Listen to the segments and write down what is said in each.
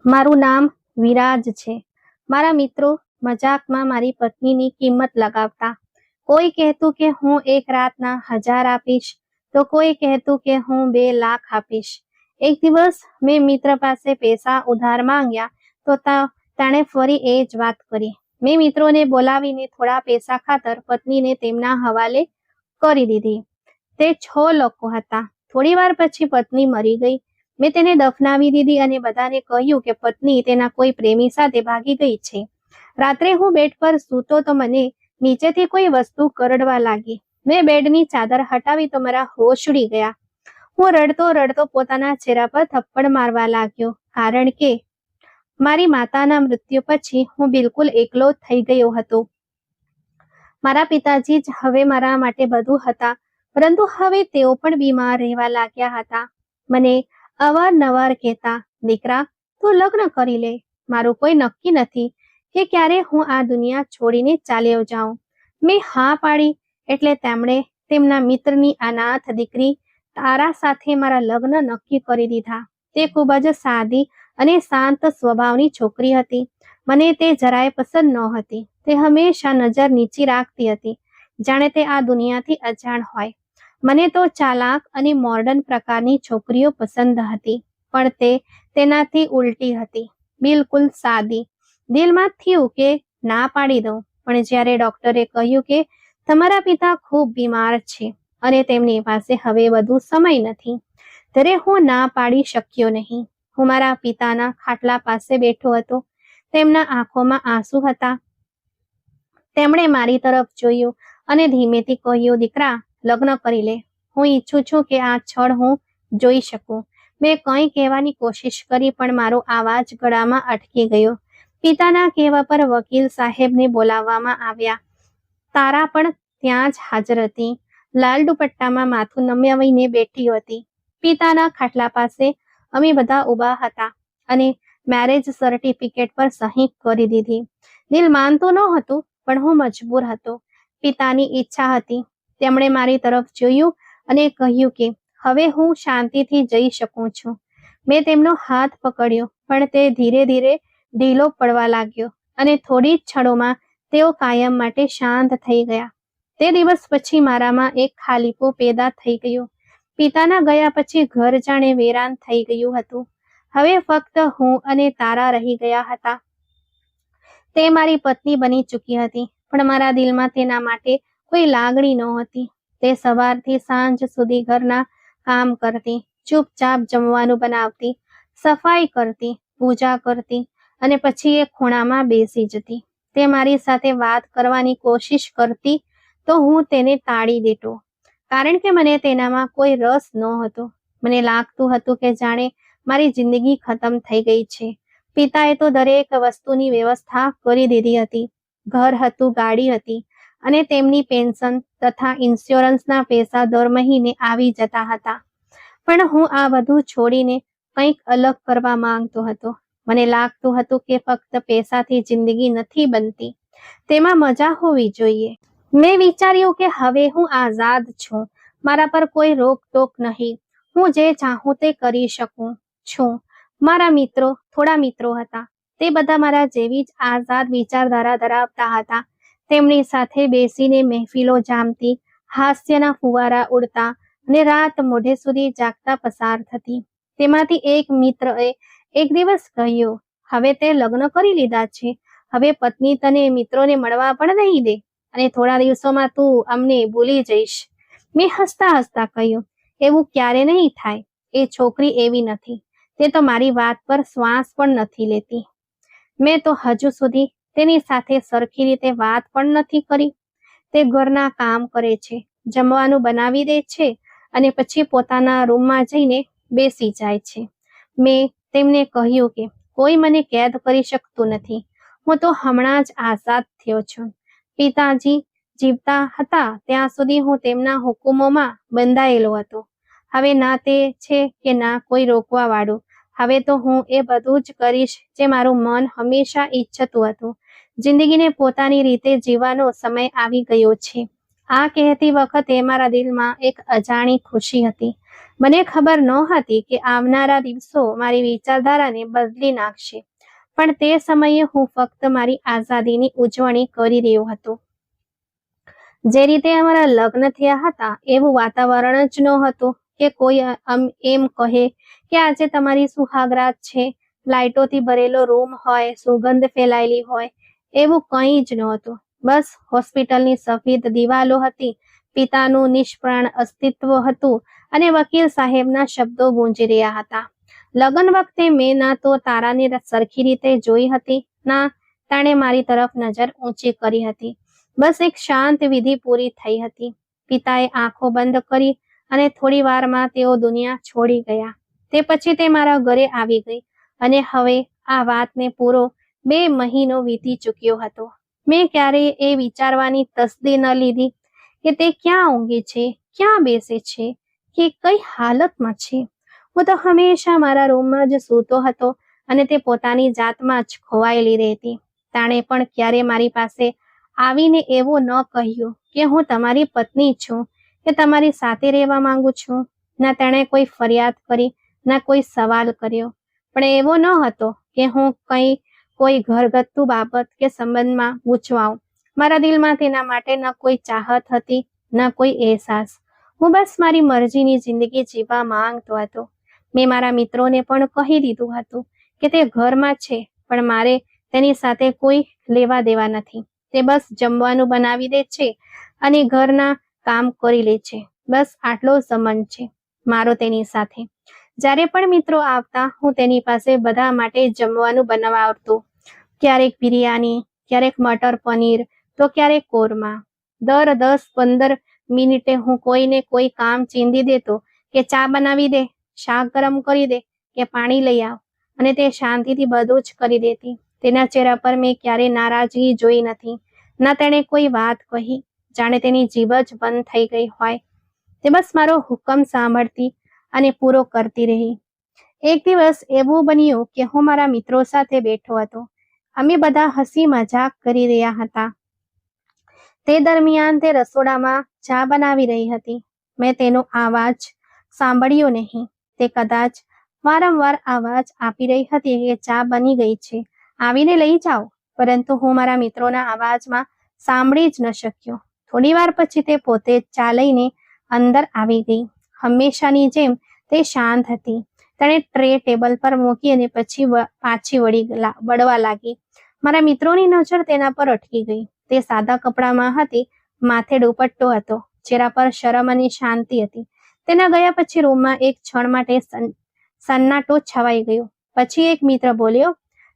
મારું નામ વિરાજ છે. મારા મિત્રો મજાકમાં મારી પત્નીની કિંમત લગાવતા. કોઈ કહેતું કે હું એક રાતના 1000 આપીશ, તો કોઈ કહેતું કે હું 2 લાખ આપીશ. એક દિવસ મેં મિત્ર પાસે પૈસા ઉધાર માંગ્યા તો તેણે ફરી એ જ વાત કરી. મેં મિત્રોને બોલાવીને થોડા પૈસા ખાતર પત્નીને તેમના હવાલે કરી દીધી. તે 6 લોકો હતા. થોડી વાર પછી પત્ની મરી ગઈ. મેં તેને દફનાવી દીધી અને બધાને કહ્યું કે પત્ની તેના કોઈ પ્રેમી સાથે ભાગી ગઈ છે. રાત્રે હું બેડ પર સૂતો તો મને નીચેથી કોઈ વસ્તુ કરડવા લાગી. મેં બેડની ચાદર હટાવી તો મારા હોશ ઉડી ગયા. હું રડતો રડતો પોતાના ચહેરા પર થપ્પડ મારવા લાગ્યો, કારણ કે મારી માતાના મૃત્યુ પછી હું બિલકુલ એકલો થઈ ગયો હતો. મારા પિતાજી જ હવે મારા માટે બધું હતા, પરંતુ હવે તેઓ પણ બીમાર રહેવા લાગ્યા હતા. મને અવારનવાર કહેતા, દીકરા, તું લગ્ન કરી લે. મારું કોઈ નક્કી નથી કે ક્યારે હું આ દુનિયા છોડીને ચાલ્યો જાઉં. મેં હા પાડી એટલે તેમણે તેમના મિત્રની અનાથ દીકરી તારા સાથે મારા લગ્ન નક્કી કરી દીધા. તે ખૂબ જ સાદી અને શાંત સ્વભાવની છોકરી હતી. મને તે જરાય પસંદ નહોતી. તે હંમેશા નજર નીચી રાખતી હતી, જાણે તે આ દુનિયાથી અજાણ હોય. મને તો ચાલાક અને મોડર્ન પ્રકારની છોકરીઓ પસંદ હતી, પણ તે તેનાથી ઉલટી હતી, બિલકુલ સાદી. દિલમાં થયું કે ના પાડી દઉં, પણ જ્યારે ડોક્ટરે કહ્યું કે તમારા પિતા ખૂબ બીમાર છે અને તેમની પાસે હવે વધુ સમય નથી, ત્યારે હું ના પાડી શક્યો નહીં. હું મારા પિતાના ખાટલા પાસે બેઠો હતો. તેમના આંખોમાં આંસુ હતા. તેમણે મારી તરફ જોયું અને ધીમેથી કહ્યું, દીકરા, લગ્ન કરી લે. હું ઈચ્છું છું કે આ ક્ષણ હું જોઈ શકું. મેં કંઈ કહેવાની કોશિશ કરી, પણ મારો અવાજ ગળામાં અટકી ગયો. પિતાના કહેવા પર વકીલ સાહેબને બોલાવવામાં આવ્યા. તારા પણ ત્યાં જ હાજર હતી. લાલ દુપટ્ટામાં માથું નમાવીને બેઠી હતી. પિતાના ખાટલા પાસે અમે બધા ઊભા હતા અને મેરેજ સર્ટિફિકેટ પર સહી કરી દીધી. દિલ માનતું નહોતું, પણ હું મજબૂર હતો. પિતાની ઈચ્છા હતી. તેમણે મારી તરફ જોયું અને કહ્યું કે હવે હું શાંતિથી જઈ શકું છું. મેં તેમનો હાથ પકડ્યો, પણ તે ધીરે ધીરે ઢીલો પડવા લાગ્યો અને થોડી જ ક્ષણોમાં તેઓ કાયમ માટે શાંત થઈ ગયા. તે દિવસ પછી મારામાં એક ખાલીપો પેદા થઈ ગયો. પિતાના ગયા પછી ઘર જાણે વેરાન થઈ ગયું હતું. હવે ફક્ત હું અને તારા રહી ગયા હતા. તે મારી પત્ની બની ચૂકી હતી, પણ મારા દિલમાં તેના માટે કોઈ લાગણી નહોતી. તે સવારથી સાંજ સુધી ઘરના કામ કરતી, ચૂપચાપ જમવાનું બનાવતી, સફાઈ કરતી, પૂજા કરતી અને પછી એક ખૂણામાં બેસી જતી. તે મારી સાથે વાત કરવાની કોશિશ કરતી તો હું તેને ટાળી દેતો, કારણ કે મને તેનામાં કોઈ રસ નહોતો. મને લાગતું હતું કે જાણે મારી જિંદગી ખતમ થઈ ગઈ છે. પિતાએ તો દરેક વસ્તુની વ્યવસ્થા કરી દીધી હતી. ઘર હતું, ગાડી હતી અને તેમની પેન્શન તથા ઇન્સ્યોરન્સના પૈસા દર મહિને આવી જતા હતા. પણ હું આ બધું છોડીને કંઈક અલગ કરવા માંગતો હતો. મને લાગતું હતું કે ફક્ત પૈસાથી જિંદગી નથી બનતી, તેમાં મજા હોવી જોઈએ. મેં વિચાર્યું કે હવે હું આઝાદ છું. મારા પર કોઈ રોકટોક નહીં. હું જે ચાહું તે કરી શકું છું. મારા થોડા મિત્રો હતા. તે બધા મારા જેવી જ આઝાદ વિચારધારા ધરાવતા હતા. તેમની સાથે બેસીને મહેફિલો જામતી, હાસ્યના ફુવારા ઉડતા અને રાત મોડે સુધી જાગતા પસાર થતી. તેમાંથી એક મિત્રએ એક દિવસ કહ્યું, હવે તે લગ્ન કરી લીધા છે. હવે પત્ની તને મિત્રોને મળવા પણ નહીં દે અને થોડા દિવસોમાં તું અમને ભૂલી જઈશ. મેં હસતા હસતા કહ્યું, એવું ક્યારે નહીં થાય. એ છોકરી એવી નથી. તે તો મારી વાત પર શ્વાસ પણ નથી લેતી. મેં તો હજુ સુધી તેની સાથે સરખી રીતે વાત પણ નથી કરી. તે ઘરના કામ કરે છે, જમવાનું બનાવી દે છે અને પછી પોતાના રૂમમાં જઈને બેસી જાય છે. મેં તેમને કહ્યું કે કોઈ મને કેદ કરી શકતું નથી. હું તો હમણાં જ આઝાદ થયો છું. પિતાજી જીવતા હતા ત્યાં સુધી હું તેમના હુકમોમાં બંધાયેલો હતો. હવે ના તે છે કે ના કોઈ રોકવા વાળું. હવે તો હું એ બધું જ કરીશ જે મારું મન હંમેશા ઈચ્છતું હતું. જિંદગીને પોતાની રીતે જીવવાનો સમય આવી ગયો છે. આ કહેતી વખતે મારા દિલમાં એક અજાણી ખુશી હતી. મને ખબર નહોતી કે આવનારા દિવસો મારી વિચારધારાને બદલી નાખશે, પણ તે સમયે હું ફક્ત મારી આઝાદીની ઉજવણી કરી રહ્યો હતો. જે રીતે અમારા લગ્ન થયા હતા એવું વાતાવરણ જ નહોતું કે કોઈ એમ કહે કે આજે તમારી સુહાગરાત છે, લાઇટોથી ભરેલો રૂમ હોય, સુગંધ ફેલાયેલી હોય, એવું કંઈ જ નહોતું. બસ હોસ્પિટલની સફેદ દિવાલો હતી, પિતાનું નિષ્પ્રાણ અસ્તિત્વ હતું અને વકીલ સાહેબના શબ્દો ગુંજી રહ્યા હતા. લગ્ન વખતે મેં ના તો તારાને સરખી રીતે જોઈ હતી, ના તાણે મારી તરફ નજર ઊંચી કરી હતી. બસ એક શાંત વિધિ પૂરી થઈ હતી. પિતાએ આંખો બંધ કરી અને થોડી વારમાં તેઓ દુનિયા છોડી ગયા. તે પછી તે મારા ઘરે આવી ગઈ અને હવે આ વાતને પૂરો 2 મહિનો વીતી ચૂક્યો હતો. મેં ક્યારેય એ વિચારવાની તસ્દી ન લીધી કે તે ક્યાં ઊંઘે છે, ક્યાં બેસે છે, કે કઈ હાલતમાં છે. હું તો હંમેશા મારા રૂમમાં જ સૂતો હતો અને તે પોતાની જાતમાં જ ખોવાયેલી રહેતી. તાણે પણ ક્યારે મારી પાસે આવીને એવું ન કહ્યું કે હું તમારી પત્ની છું કે તમારી સાથે રહેવા માંગુ છું. ના તેણે કોઈ ફરિયાદ કરી, ના કોઈ સવાલ કર્યો. પણ એવો ન હતો કે હું કોઈ ઘરગથ્થુ બાબત કે સંબંધમાં ગૂંચવાઉં. મારા દિલમાં તેના માટે ન કોઈ ચાહત હતી, ન કોઈ અહેસાસ. હું બસ મારી મરજીની જિંદગી જીવવા માંગતો હતો. મેં મારા મિત્રોને પણ કહી દીધું હતું કે તે ઘરમાં છે, પણ મારે તેની સાથે કોઈ લેવા દેવા નથી. તે બસ જમવાનું બનાવી દે છે અને ઘરના કામ કરી લે છે. બસ આટલો સંબંધ છે મારો તેની સાથે. જ્યારે પણ મિત્રો આવતા હું તેની પાસે બધા માટે જમવાનું બનાવતો. ક્યારેક બિરયાની, ક્યારેક મટર પનીર, તો ક્યારેક કોરમા. દર 10-15 મિનિટે હું કોઈને કોઈ કામ ચીંધી દેતો કે ચા બનાવી દે, શાક ગરમ કરી દે કે પાણી લઈ આવ, અને તે શાંતિથી બધું જ કરી દેતી. તેના ચહેરા પર મેં ક્યારેય નારાજગી જોઈ નથી, ના તેણે કોઈ વાત કહી, જાણે તેની જીભ જ બંધ થઈ ગઈ હોય. તે બસ મારો હુકમ સાંભળતી અને પૂરો કરતી રહી. એક દિવસ એવું બન્યું કે હું મારા મિત્રો સાથે બેઠો હતો. અમે બધા હસી મજાક કરી રહ્યા હતા. તે દરમિયાન તે રસોડામાં ચા બનાવી રહી હતી. મેં તેનો અવાજ સાંભળ્યો નહીં. તે કદાચ વારંવાર અવાજ આપી રહી હતી કે ચા બની ગઈ છે, આવીને લઈ જાઓ, પરંતુ હું મારા મિત્રોના અવાજમાં સાંભળી જ ન શક્યો. થોડી વાર પછી તે પોતે જ ચા લઈને અંદર આવી ગઈ. હંમેશાની જેમ તે શાંત હતી. તેણે ટ્રે ટેબલ પર મૂકી અને પછી પાછી વળવા લાગી. મારા મિત્રોની નજર તેના પર અટકી ગઈ. તે સાદા કપડામાં હતી, માથે દુપટ્ટો હતો, ચહેરા પર શરમ અને શાંતિ હતી. તેના ગયા પછી રૂમમાં એક ક્ષણ માટે સન્નાટો છવાઈ ગયો. પછી એક મિત્ર બોલ્યો,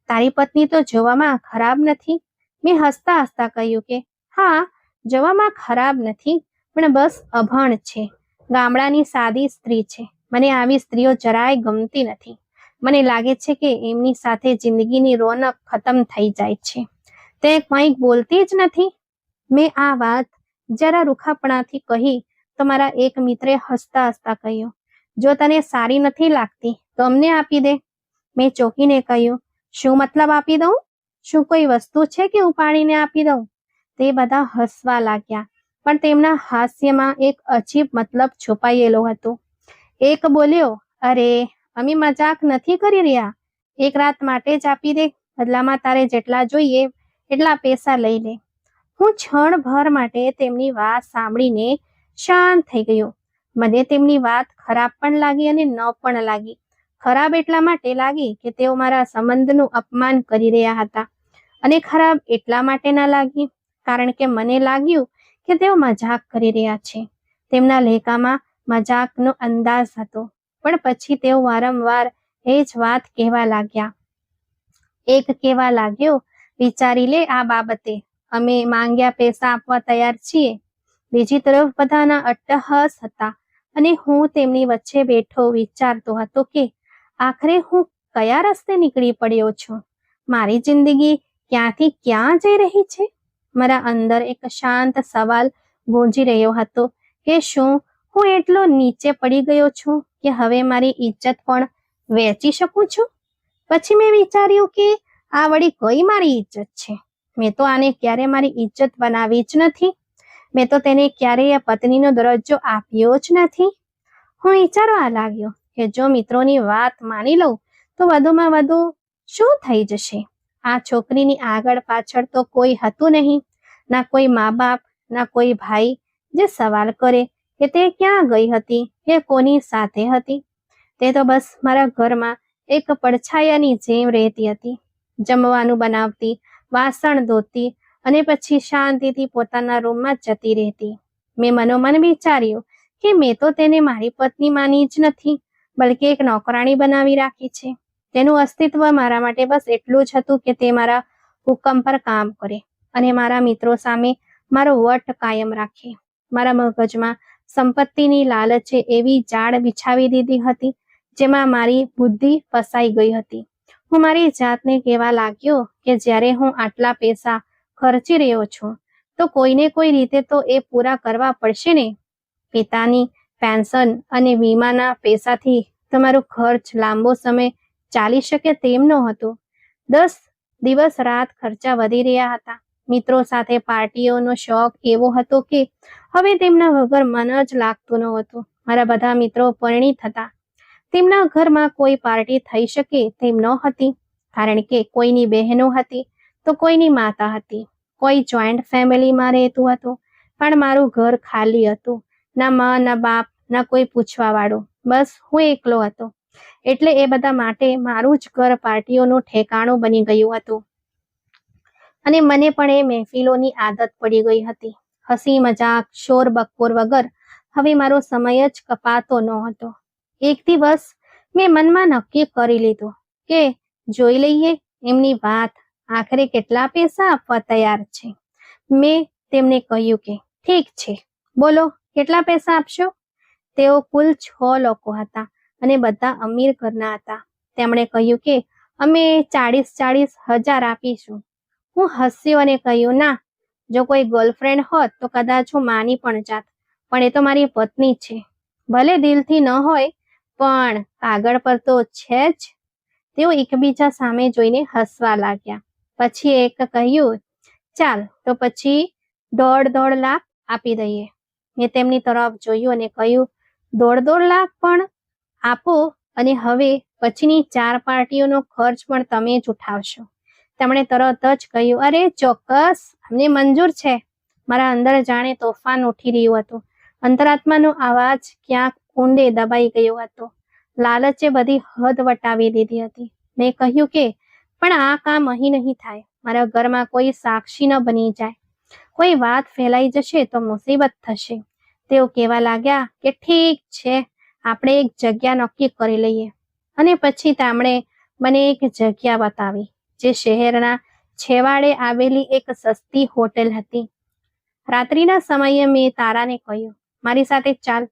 તારી પત્ની તો જોવામાં ખરાબ નથી. મેં હસતા હસતા કહ્યું કે હા, જોવામાં ખરાબ નથી, પણ બસ અભણ છે. ગામડાની સાદી સ્ત્રી છે. મને આવી સ્ત્રીઓ જરાય ગમતી નથી. મને લાગે છે કે એમની સાથે જિંદગીની રોનક ખતમ થઈ જાય છે. તે કંઈક બોલતી જ નથી. મેં આ વાત જરા રૂખાપણાથી કહી તો મારા એક મિત્રે હસતા હસતા કહ્યું, જો તને સારી નથી લાગતી તો અમને આપી દે. મેં ચોંકીને કહ્યું, શું મતલબ આપી દઉં? શું કોઈ વસ્તુ છે કે ઉપાડીને આપી દઉં? તે બધા હસવા લાગ્યા, પણ તેમના હાસ્યમાં એક અજીબ મતલબ છુપાયેલો હતો. એક બોલ્યો, અરે અમે મજાક નથી કરી રહ્યા. એક રાત માટે જ આપી દે, બદલામાં તારે જેટલા જોઈએ એટલા પૈસા લઈ લે. હું ક્ષણભર માટે તેમની વાત સાંભળીને શાંત થઈ ગયો. મને તેમની વાત ખરાબ પણ લાગી અને ન પણ લાગી. ખરાબ એટલા માટે લાગી કે તેઓ મારા સંબંધનું અપમાન કરી રહ્યા હતા, અને ખરાબ એટલા માટે ન લાગી કારણ કે મને લાગ્યું કે તેઓ મજાક કરી રહ્યા છે. તેમના લહેકામાં મજાકનો અંદાજ હતો, પણ પછી તેઓ વારંવાર એ જ વાત કહેવા લાગ્યા. એક કહેવા લાગ્યો, વિચારી લે આ બાબતે, અમે માંગ્યા પૈસા આપવા તૈયાર છીએ. બીજી તરફ બધાના અટ્ટહાસ હતા અને હું તેમની વચ્ચે બેઠો વિચારતો હતો કે આખરે હું કયા રસ્તે નીકળી પડ્યો છું. મારી જિંદગી ક્યાંથી ક્યાં જઈ રહી છે? મારા અંદર એક શાંત સવાલ ગૂંજી રહ્યો હતો કે શું હું એટલો નીચે પડી ગયો છું કે હવે મારી ઇજ્જત પણ વેચી શકું છું? પછી મેં વિચાર્યું કે આ વળી કઈ મારી ઇજ્જત છે? મેં તો આને ક્યારે મારી ઇજ્જત બનાવી જ નથી. મેં તો તેને ક્યારેય પત્નીનો દરજ્જો આપ્યો જ નથી. હું વિચારવા લાગ્યો કે જો મિત્રોની વાત માની લઉં તો વધુમાં વધુ શું થઈ જશે. આ છોકરીની આગળ પાછળ તો કોઈ હતું નહીં, ના કોઈ મા બાપ, ના કોઈ ભાઈ જે સવાલ કરે કે તે ક્યાં ગઈ હતી કે કોની સાથે હતી. તે તો બસ મારા ઘરમાં એક પડછાયાની જેમ રહેતી હતી. જમવાનું બનાવતી, વાસણ ધોતી અને પછી શાંતિથી પોતાના રૂમમાં જતી રહેતી. મેં મનોમન વિચાર્યું કે મેં તો તેને મારી પત્ની માની જ નથી, બલકે એક નોકરાણી બનાવી રાખી છે. તેનું અસ્તિત્વ મારા માટે બસ એટલું જ હતું કે તે મારા હુકમ પર કામ કરે અને મારા મિત્રો સામે મારો વટ કાયમ રાખે. મારા મગજમાં સંપત્તિની લાલચે એવી જાળ બિછાવી દીધી હતી જેમાં મારી બુદ્ધિ ફસાઈ ગઈ હતી. હું મારી જાતને કહેવા લાગ્યો કે જ્યારે હું આટલા પૈસા ખર્ચી રહ્યો છું તો કોઈને કોઈ રીતે તો એ પૂરા કરવા પડશે ને. પિતાની પેન્શન અને વીમાના પૈસાથી તમારો ખર્ચ લાંબો સમય ચાલી શકે તેમ નહોતું. 10 દિવસ રાત ખર્ચા વધી રહ્યા હતા. મિત્રો સાથે પાર્ટીઓનો શોખ એવો હતો કે હવે તેમના વગર મન જ લાગતું નહોતું. મારા બધા મિત્રો પરિણીત હતા. તેમના ઘરમાં કોઈ પાર્ટી થઈ શકે તેમ નહોતી, કારણ કે કોઈની બહેનો હતી તો કોઈની માતા હતી. કોઈ જોઈન્ટ ફેમિલીમાં રહેતું હતું, પણ મારું ઘર ખાલી હતું. ના મા, ના બાપ, ના કોઈ પૂછવા વાળું. બસ હું એકલો હતો. એટલે એ બધા માટે મારું જ ઘર પાર્ટીઓનું ઠેકાણું બની ગયું હતું. અને મને પણ એ મહેફિલોની આદત પડી ગઈ હતી. હસી મજાક, શોર બકોર વગર હવે મારો સમય જ કપાતો નહોતો. એક દિવસ મેં મનમાં નક્કી કરી લીધું કે જોઈ લઈએ એમની વાત, આખરે કેટલા પૈસા આપવા તૈયાર છે. મેં તેમને કહ્યું કે ઠીક છે, બોલો કેટલા પૈસા આપશો. તેઓ કુલ 6 લોકો હતા અને બધા અમીર ઘરના હતા. તેમણે કહ્યું કે અમે 40,000 આપીશું. હું હસ્યો અને કહ્યું, ના, જો કોઈ ગર્લફ્રેન્ડ હોત તો કદાચ હું માની પણ જાત, પણ એ તો મારી પત્ની છે. ભલે દિલથી ન હોય પણ કાગળ પર તો છે જ. તેઓ એકબીજા સામે જોઈને હસવા લાગ્યા. પછી એક કહ્યું, ચાલ તો પછી 1.5 લાખ આપી દઈએ. મેં તેમની તરફ જોયું અને કહ્યું, 1.5 લાખ પણ આપો અને હવે પછીની 4 પાર્ટીઓનો ખર્ચ પણ તમે જ ઉઠાવશો. તેમણે તરત જ કહ્યું, અરે ચોક્કસ, અમને મંજૂર છે. મારા અંદર જાણે તોફાન ઉઠી રહ્યું હતું. અંતરાત્માનો અવાજ ક્યાંક ઊંડે દબાઈ ગયો હતો. લાલચે બધી હદ વટાવી દીધી હતી. મેં કહ્યું કે પણ આ કામ અહીં નહીં થાય. મારા ઘરમાં કોઈ સાક્ષી ન બની જાય. કોઈ વાત ફેલાઈ જશે તો મુસીબત થશે. તેઓ કહેવા લાગ્યા કે ઠીક છે, આપણે એક જગ્યા નક્કી કરી લઈએ. અને પછી તેમણે મને એક જગ્યા બતાવી જે શહેરના છેવાડે આવેલી એક સસ્તી હોટેલ હતી. રાત્રિના સમયે મેં તારાને કહ્યું, મારી સાથે ચાલ.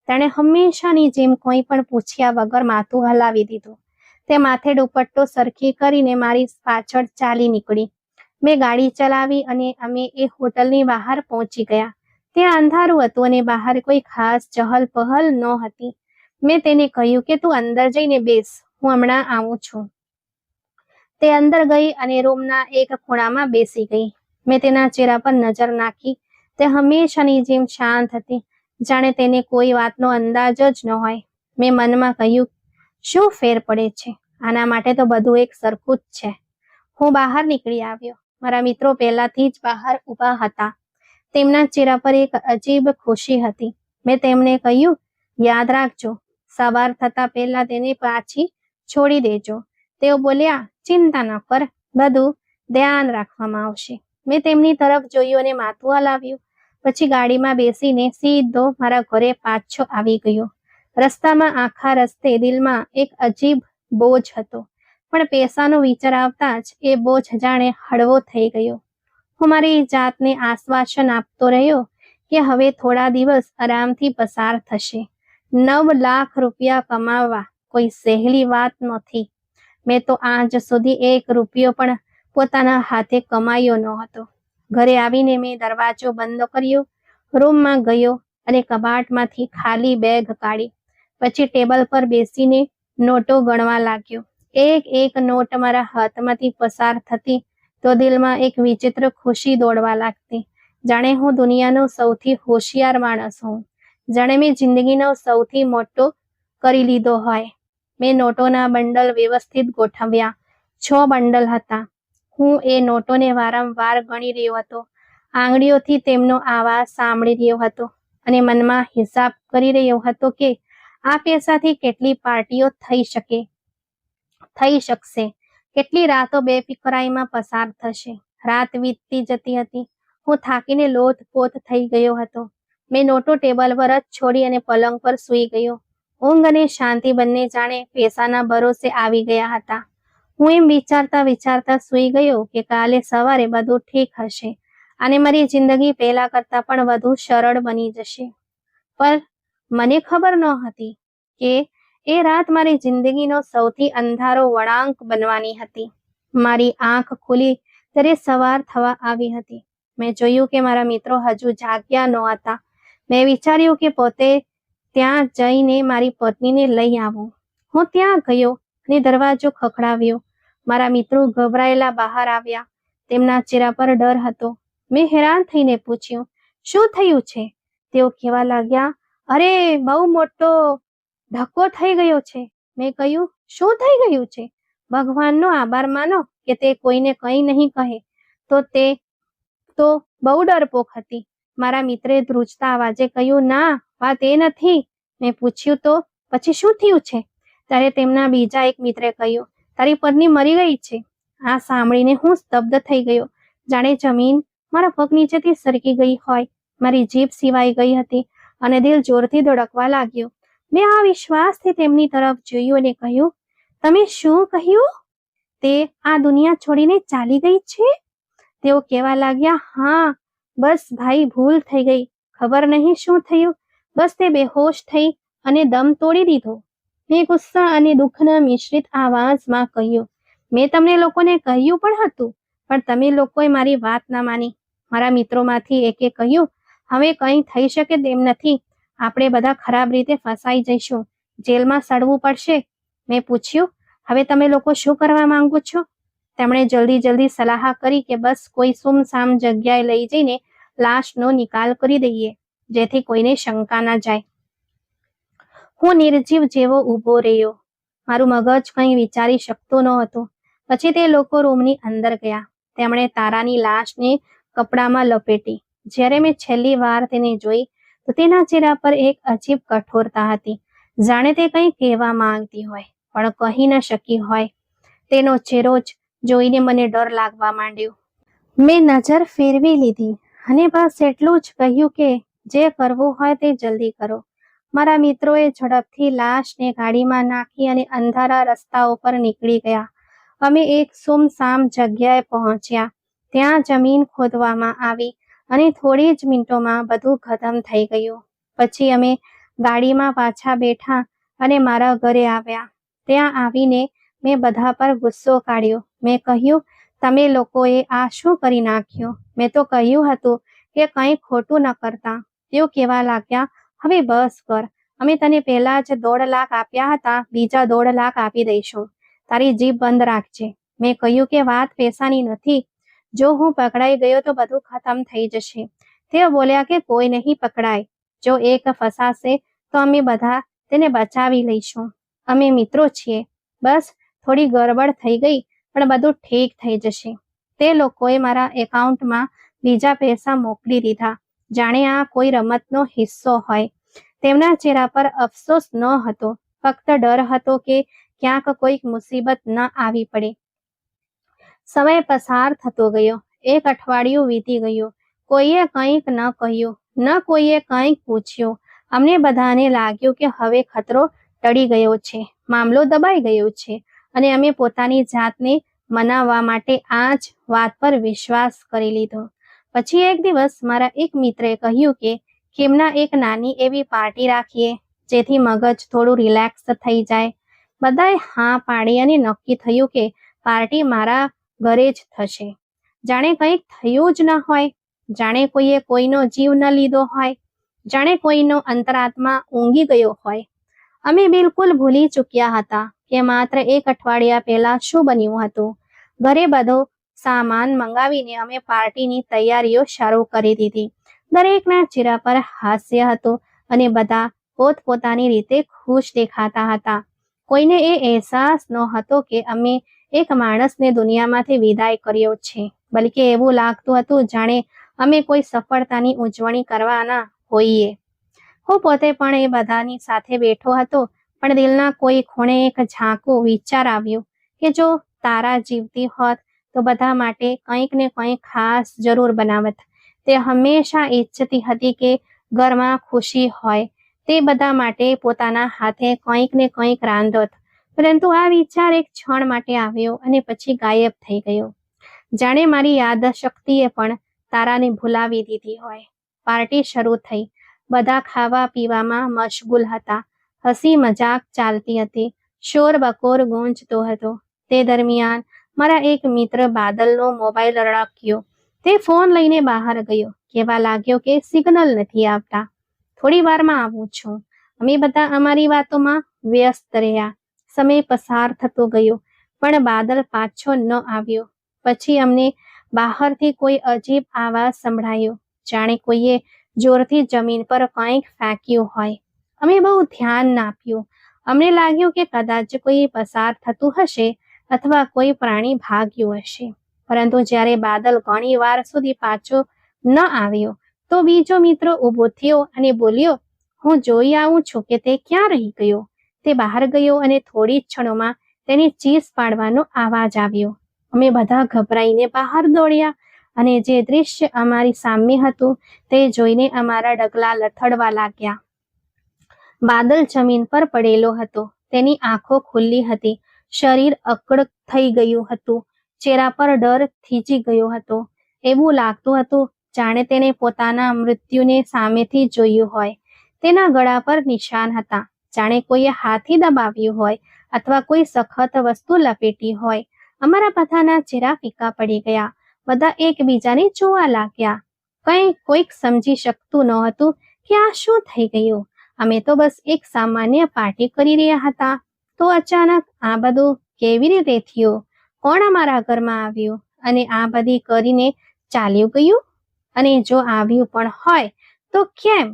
તેણે હંમેશાની જેમ કોઈ પણ પૂછ્યા વગર માથું હલાવી દીધું. તે માથે દુપટ્ટો સરખી કરીને મારી પાછળ ચાલી નીકળી. મેં ગાડી ચલાવી અને અમે એ હોટલની બહાર પહોંચી ગયા. ત્યાં અંધારું હતું અને બહાર કોઈ ખાસ ચહલ પહલ ન હતી. મેં તેને કહ્યું કે તું અંદર જઈને બેસ, હું હમણાં આવું છું. તે અંદર ગઈ અને રૂમના એક ખૂણામાં બેસી ગઈ. મેં તેના ચહેરા પર નજર નાખી. તે હંમેશાની જેમ શાંત હતી, જાણે તેને કોઈ વાતનો અંદાજ જ ન હોય. મેં મનમાં કહ્યું, શું ફેર પડે છે, આના માટે તો બધું એક સરખું જ છે. હું બહાર નીકળી આવ્યો. મારા મિત્રો પહેલાથી જ બહાર ઊભા હતા. તેમના ચહેરા પર એક અજીબ ખુશી હતી. મેં તેમને કહ્યું, યાદ રાખજો, સવાર થતા પહેલા તેને પાછી છોડી દેજો. તેઓ બોલ્યા, ચિંતા ન કર, બધું ધ્યાન રાખવામાં આવશે. મેં તેમની તરફ જોયું અને માથું હલાવ્યું. પછી ગાડીમાં બેસીને સીધો મારા ઘરે પાછો આવી ગયો. રસ્તામાં આખા રસ્તે દિલમાં એક અજીબ બોજ હતો, પણ પૈસાનો વિચાર આવતા જ એ બોજ જાણે હળવો થઈ ગયો. હું મારી જાતને આશ્વાસન આપતો રહ્યો કે હવે થોડા દિવસ આરામથી પસાર થશે. 9 લાખ રૂપિયા કમાવવા કોઈ સહેલી વાત નથી. મેં તો આજ સુધી 1 રૂપિયો પણ પોતાના હાથે કમાયો ન હતો. ઘરે આવીને મેં દરવાજો બંધ કર્યો, રૂમમાં ગયો અને કબાટમાંથી ખાલી બેગ કાઢી. પછી ટેબલ પર બેસીને નોટો ગણવા લાગ્યો. એક નોટ મારા હાથમાંથી પસાર થતી તો દિલમાં એક વિચિત્ર ખુશી દોડવા લાગતી, જાણે હું દુનિયાનો સૌથી હોશિયાર માણસ હોઉં. જાણે મેં જિંદગીનો સૌથી મોટો કરી લીધો હોય. મેં નોટોના બંડલ વ્યવસ્થિત ગોઠવ્યા. 6 બંડલ હતા. હું એ નોટોને વારંવાર ગણી રહ્યો હતો. આંગળીઓથી તેમનો આવાજ સાંભળી રહ્યો હતો અને મનમાં હિસાબ કરી રહ્યો હતો કે આ પૈસાથી કેટલી પાર્ટીઓ થઈ શકશે, કેટલી રાતો બેફિકરાઈમાં પસાર થશે. રાત વીતતી જતી હતી. હું થાકીને લોથપોથ થઈ ગયો હતો. મેં નોટો ટેબલ પર જ છોડી અને પલંગ પર સૂઈ ગયો. ઊંઘ અને શાંતિ બંને જાણે પૈસાના ભરોસે આવી ગયા હતા. હું એમ વિચારતા સૂઈ ગયો કે કાલે સવારે બધું ઠીક હશે અને મારી જિંદગી પહેલા કરતાં પણ વધુ સરળ બની જશે. પણ મને ખબર નહોતી કે એ રાત મારી જિંદગીનો સૌથી અંધારો વળાંક બનવાની હતી. મારી આંખ ખુલી ત્યારે સવાર થવા આવી હતી. મેં જોયું કે મારા મિત્રો હજુ જાગ્યા નહોતા. મેં વિચાર્યું કે પોતે ત્યાં જઈને મારી પત્નીને લઈ આવું. હું ત્યાં ગયો અને દરવાજો ખખડાવ્યો. મારા મિત્રો ગભરાયેલા બહાર આવ્યા. તેમના ચહેરા પર ડર હતો. મેં હેરાન થઈને પૂછ્યું, શું થયું છે? તેઓ કહેવા લાગ્યા, અરે બહુ મોટો ધક્કો થઈ ગયો છે. મેં કહ્યું, શું થઈ ગયું છે? ભગવાનનો આભાર માનો કે તે કોઈને કંઈ નહીં કહે. તે તો બહુ ડરપોક હતી. મારા મિત્રે ધ્રુજતા અવાજે કહ્યું, ના, વાત એ નથી. મેં પૂછ્યું, તો પછી શું થયું છે? ત્યારે તેમના બીજા એક મિત્રે કહ્યું, તારી પત્ની મરી ગઈ છે. આ સાંભળીને હું સ્તબ્ધ થઈ ગયો. જાણે જમીન મારા પગ નીચેથી સરકી ગઈ હોય. મારી જીભ સિવાય ગઈ હતી અને દિલ જોરથી ધડકવા લાગ્યું. મેં આ વિશ્વાસથી તેમની તરફ જોયું અને કહ્યું, તમે શું કહ્યું? તે આ દુનિયા છોડીને ચાલી ગઈ છે? તેઓ કહેવા લાગ્યા, હા, બસ ભાઈ, ભૂલ થઈ ગઈ. ખબર નહીં શું થયું. બસ તે બેહોશ થઈ અને દમ તોડી દીધો. મેં ગુસ્સા અને દુઃખના મિશ્રિત આવાજમાં કહ્યું, મેં તમને લોકોને કહ્યું પણ હતું, પણ તમે લોકોએ મારી વાત ના માની. મારા મિત્રોમાંથી એકે કહ્યું, હવે કંઈ થઈ શકે તેમ નથી. આપણે બધા ખરાબ રીતે ફસાઈ જઈશું. જેલમાં સડવું પડશે. મેં પૂછ્યું, હવે તમે લોકો શું કરવા માંગો છો? તેમણે જલ્દી સલાહ કરી કે બસ કોઈ સુમસામ જગ્યાએ લઈ જઈને લાશનો નિકાલ કરી દઈએ, જેથી કોઈને શંકા ના જાય. હું નિર્જીવ જેવો ઊભો રહ્યો. મારું મગજ કંઈ વિચારી શકતું નહોતું. પછી તે લોકો રૂમની અંદર ગયા. તેમણે તારાની લાશને કપડામાં લપેટી. જ્યારે મેં છેલ્લી વાર તેને જોઈ તો તેના ચહેરા પર એક અજીબ કઠોરતા હતી. જાણે તે કંઈ કહેવા માંગતી હોય પણ કહી ન શકી હોય. તેનો ચહેરો જ જોઈને મને ડર લાગવા માંડ્યો. મેં નજર ફેરવી લીધી અને બસ એટલું જ કહ્યું કે જે કરવું હોય તે જલ્દી કરો. મારા મિત્રોએ ઝડપથી લાશને ગાડીમાં નાખી અને અંધારા રસ્તાઓ પર નીકળી ગયા. અમે એક સુમસામ જગ્યાએ પહોંચ્યા. ત્યાં જમીન ખોદવામાં આવી અને થોડી જ મિનિટોમાં બધું ખતમ થઈ ગયું. પછી અમે ગાડીમાં પાછા બેઠા અને મારા ઘરે આવ્યા. ત્યાં આવીને મેં બધા પર ગુસ્સો કાઢ્યો. મેં કહ્યું, તમે લોકોએ આ શું કરી નાખ્યું? મેં તો કહ્યું હતું કે કંઈ ખોટું ન કરતા. તેઓ કહેવા લાગ્યા, હવે બસ કર. અમે તને પહેલા જ 1.5 લાખ આપ્યા હતા, બીજા 1.5 લાખ આપી દઈશું. તારી જીભ બંધ રાખજે. મેં કહ્યું કે વાત પૈસાની નથી. જો હું પકડાઈ ગયો તો બધું ખતમ થઈ જશે. તેઓ બોલ્યા કે કોઈ નહીં પકડાય. જો એક ફસાશે તો અમે બધા તેને બચાવી લઈશું. અમે મિત્રો છીએ. બસ થોડી ગડબડ થઈ ગઈ પણ બધું ઠીક થઈ જશે. તે લોકોએ મારા એકાઉન્ટમાં બીજા પૈસા મોકલી દીધા. જાણે આ કોઈ રમતનો હિસ્સો હોય. તેમના ચહેરા પર અફસોસ ન હતો, ફક્ત ડર હતો કે ક્યાંક કોઈક મુસીબત ન આવી પડે. સમય પસાર થતો ગયો. 1 અઠવાડિયું વીતી ગયું. કોઈએ કંઈક ન કહ્યું, ન કોઈએ કંઈક પૂછ્યું. અમને બધાને લાગ્યું કે હવે ખતરો ટળી ગયો છે, મામલો દબાઈ ગયો છે અને અમે પોતાની જાતને મનાવવા માટે આ જ વાત પર વિશ્વાસ કરી લીધો. પછી એક દિવસ મારા એક મિત્રે કહ્યું કે કેમના એક નાની એવી પાર્ટી રાખીએ જેથી મગજ થોડું રિલેક્સ થઈ જાય. બધાએ હા પાડી અને નક્કી થયું કે પાર્ટી મારા ઘરે જ થશે. જાણે કંઈક થયું જ ન હોય, જાણે કોઈએ કોઈનો જીવ ન લીધો હોય, જાણે કોઈનો અંતરાત્મા ઊંઘી ગયો હોય. અમે બિલકુલ ભૂલી ચૂક્યા હતા કે માત્ર 1 અઠવાડિયા પહેલા શું બન્યું હતું. ઘરે બધો સામાન મંગાવીને અમે પાર્ટીની તૈયારીઓ શરૂ કરી દીધી. દરેકના ચહેરા પર હાસ્ય હતું અને બધા પોતપોતાની રીતે ખુશ દેખાતા હતા. કોઈને એ અહેસાસ નહોતો કે અમે એક માણસને દુનિયામાંથી વિદાય કર્યો છે, બલકે એવું લાગતું હતું જાણે અમે કોઈ સફળતાની ઉજવણી કરવાના હોઈએ. હું પોતે પણ એ બધાની સાથે બેઠો હતો, પણ દિલના કોઈ ખૂણે એક ઝાંખું વિચાર આવ્યું કે જો તારા જીવતી હોત તો બધા માટે કંઈક ને કંઈક ખાસ જરૂર બનાવત. તે હંમેશા ઈચ્છતી હતી કે ઘરમાં ખુશી હોય, તે બધા માટે પોતાના હાથે કંઈક ને કંઈક રાંધોત. પરંતુ આ વિચાર એક ક્ષણ માટે આવ્યો અને પછી ગાયબ થઈ ગયો, જાણે મારી યાદશક્તિએ પણ તારાને ભૂલાવી દીધી હોય. પાર્ટી શરૂ થઈ. બધા ખાવા પીવામાં મશગુલ હતા. હસી મજાક ચાલતી હતી. શોર બકોર ગૂંજતો હતો. તે દરમિયાન મારા એક મિત્ર બાદલનો મોબાઈલ રડક્યો. તે ફોન લઈને બહાર ગયો. કહેવા લાગ્યો કે સિગ્નલ નથી આવતા, થોડી વારમાં આવું છું. અમે બધા અમારી વાતોમાં વ્યસ્ત રહ્યા. સમય પસાર થતો ગયો, પણ બાદલ પાછો ન આવ્યો. પછી અમને બહારથી કોઈ અજીબ આવાજ સંભળાયો, જાણે કોઈએ જોરથી જમીન પર કંઈક ફેંક્યું હોય. અમે બહુ ધ્યાન ના આપ્યું. અમને લાગ્યું કે કદાચ કોઈ પસાર થતું હશે અથવા કોઈ પ્રાણી ભાગ્યું હશે. પરંતુ જ્યારે બાદલ ઘણી વાર સુધી પાછો ન આવ્યો તો બીજો મિત્ર ઊભો થયો અને બોલ્યો, હું જોઈ આવું છું કે તે ક્યાં રહી ગયો. તે બહાર ગયો અને થોડી જ ક્ષણોમાં તેની ચીસ પાડવાનો અવાજ આવ્યો. અમે બધા ગભરાઈને બહાર દોડ્યા અને જે દૃશ્ય અમારી સામે હતું તે જોઈને અમારા ડગલા લથડવા લાગ્યા. બાદલ જમીન પર પડેલો હતો. તેની આંખો ખુલ્લી હતી. શરીર અકળ થઈ ગયું હતું. ચહેરા પર ડર થીજી ગયો હતો. એવું લાગતું હતું જાણે તેને પોતાના મૃત્યુને સામેથી જોયું હોય. તેના ગળા પર નિશાન હતા, જાણે કોઈએ હાથી દબાવ્યું હોય અથવા કોઈ સખત વસ્તુ લપેટી હોય. અમારા બધાના ચહેરા ફીકા પડી ગયા. બધા એકબીજાને જોવા લાગ્યા. કોઈક સમજી શકતું ન હતું કે આ શું થઈ ગયું. અમે તો બસ એક સામાન્ય પાર્ટી કરી રહ્યા હતા, તો અચાનક આ બધું કેવી રીતે થયું? કોણ અમારા ઘરમાં આવ્યું અને આ બધી કરીને ચાલ્યું ગયું? અને જો આવ્યું પણ હોય તો કેમ?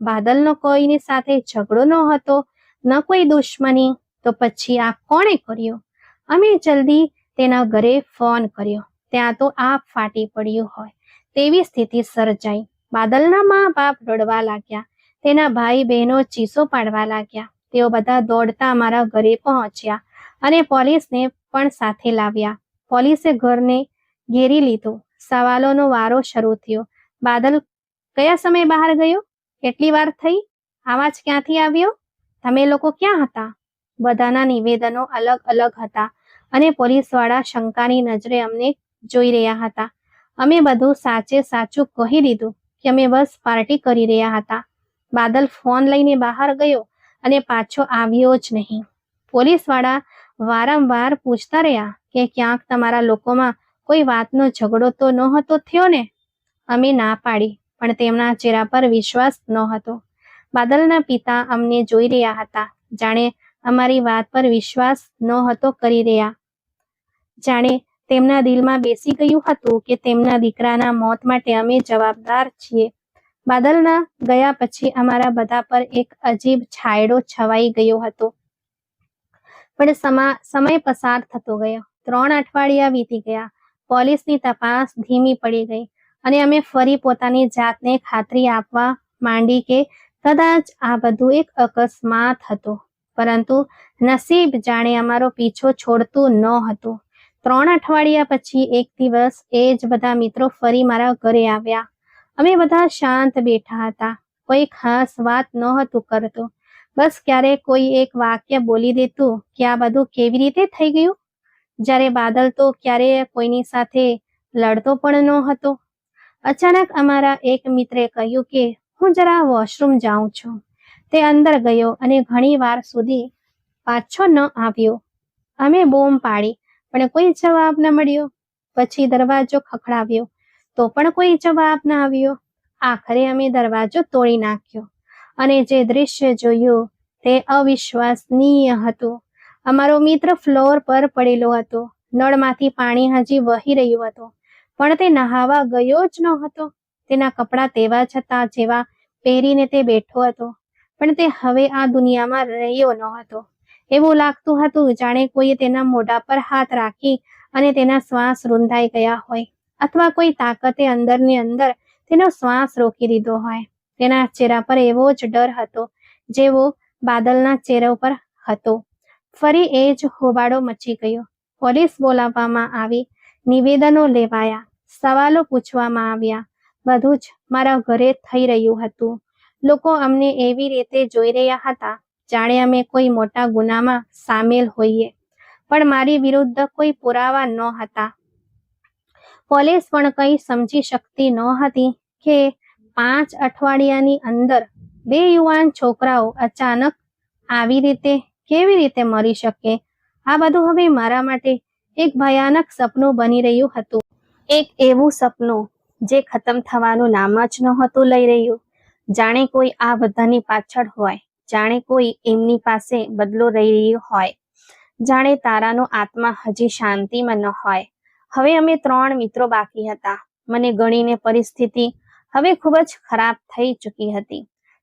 બાદલનો કોઈની સાથે ઝઘડો ન હતો, ન કોઈ દુશ્મની. તો પછી આ કોણે કર્યું? અમે જલ્દી તેના ઘરે ફોન કર્યો. ત્યાં તો આપ ફાટી પડ્યું હોય તેવી સ્થિતિ સર્જાઈ. બાદલના મા બાપ રડવા લાગ્યા. તેના ભાઈ બહેનો ચીસો પાડવા લાગ્યા. તેઓ બધા દોડતા અમારા ઘરે પહોંચ્યા અને પોલીસને પણ સાથે લાવ્યા. પોલીસે ઘરને ઘેરી લીધું. સવાલોનો વારો શરૂ થયો. બાદલ કયા સમયે બહાર ગયો? કેટલી વાર થઈ? આવાજ ક્યાંથી આવ્યો? તમે લોકો ક્યાં હતા? બધાના નિવેદનો અલગ અલગ હતા અને પોલીસવાળા શંકાની નજરે અમને જોઈ રહ્યા હતા. અમે બધું સાચે સાચું કહી દીધું કે અમે બસ પાર્ટી કરી રહ્યા હતા. બાદલ ફોન લઈને બહાર ગયો અને પાછો આવ્યો જ નહીં. પોલીસવાળા વારંવાર પૂછતા રહ્યા કે ક્યાંક તમારા લોકોમાં કોઈ વાતનો ઝઘડો તો નહોતો થયો ને? અમે ના પાડી, પણ તેમના ચહેરા પર વિશ્વાસ નહોતો. બાદલના પિતા અમને જોઈ રહ્યા હતા, જાણે અમારી વાત પર વિશ્વાસ નહોતો કરી રહ્યા. જાણે તેમના દિલમાં બેસી ગયું હતું કે તેમના દીકરાના મોત માટે અમે જવાબદાર છીએ. બાદલના ગયા પછી અમારા બધા પર એક અજીબ છાંયડો છવાઈ ગયો હતો. પણ સમય પસાર થતો ગયો. 3 અઠવાડિયા વીતી ગયા. પોલીસની તપાસ ધીમી પડી ગઈ અને અમે ફરી પોતાની જાતને ખાતરી આપવા માંડી કે કદાચ આ બધું એક અકસ્માત હતો. પરંતુ નસીબ જાણે અમારો પીછો છોડતું ન હતું. 3 અઠવાડિયા પછી એક દિવસ એ જ બધા મિત્રો ફરી મારા ઘરે આવ્યા. અમે બધા શાંત બેઠા હતા. કોઈ ખાસ વાત નહોતું કરતું. બસ ક્યારેક કોઈ એક વાક્ય બોલી દેતું કે આ બધું કેવી રીતે થઈ ગયું. જ્યારે બાદલ તો ક્યારેય કોઈની સાથે લડતો પણ ન હતો. અચાનક અમારા એક મિત્રે કહ્યું કે હું જરા વોશરૂમ જાઉં છું. તે અંદર ગયો અને ઘણી વાર સુધી પાછો ન આવ્યો. અમે બૂમ પાડી, પણ કોઈ જવાબ ન મળ્યો. પછી દરવાજો ખખડાવ્યો, તો પણ કોઈ જવાબ ન આવ્યો. આખરે અમે દરવાજો તોડી નાખ્યો અને જે દૃશ્ય જોયું તે અવિશ્વસનીય હતું. અમારો મિત્ર ફ્લોર પર પડેલો હતો. નળમાંથી પાણી હજી વહી રહ્યું હતું, પણ તે નહાવા ગયો જ ન હતો. તેના કપડાં તેવા જ હતા જેવા પહેરીને તે બેઠો હતો, પણ તે હવે આ દુનિયામાં રહ્યો ન હતો. એવું લાગતું હતું જાણે કોઈએ તેના મોઢા પર હાથ રાખી અને તેના શ્વાસ રૂંધાઈ ગયા હોય, અથવા કોઈ તાકાતે અંદરની અંદર તેનો શ્વાસ રોકી દીધો હોય. તેના ચહેરા પર એવો જ ડર હતો જેવો બાદલના ચહેરા પર હતો. ફરી એ જ હોબાળો મચી ગયો. પોલીસ બોલાવવામાં આવી, નિવેદનો લેવાયા, સવાલો પૂછવામાં આવ્યા. બધું જ મારા ઘરે થઈ રહ્યું હતું. લોકો અમને એવી રીતે જોઈ રહ્યા હતા જાણે અમે કોઈ મોટા ગુનામાં સામેલ હોઈએ, પણ મારી વિરુદ્ધ કોઈ પુરાવા ન હતા. પોલીસ પણ કંઈ સમજી શકતી ન હતી કે 5 અઠવાડિયાની અંદર 2 યુવાન છોકરાઓ અચાનક આવી રીતે કેવી રીતે મરી શકે. આ બધું હવે મારા માટે એક ભયાનક સપનું બની રહ્યું હતું. એક એવું સપનું જે ખતમ થવાનું નામ જ નહોતું લઈ રહ્યું. જાણે કોઈ આ બધાની પાછળ હોય, જાણે કોઈ એમની પાસે બદલો રહી રહ્યો હોય, જાણે તારાનો આત્મા હજી શાંતિમાં ન હોય. હવે અમે 3 મિત્રો બાકી હતા. મને ગણીને પરિસ્થિતિ હવે ખૂબ જ ખરાબ થઈ ચૂકી હતી.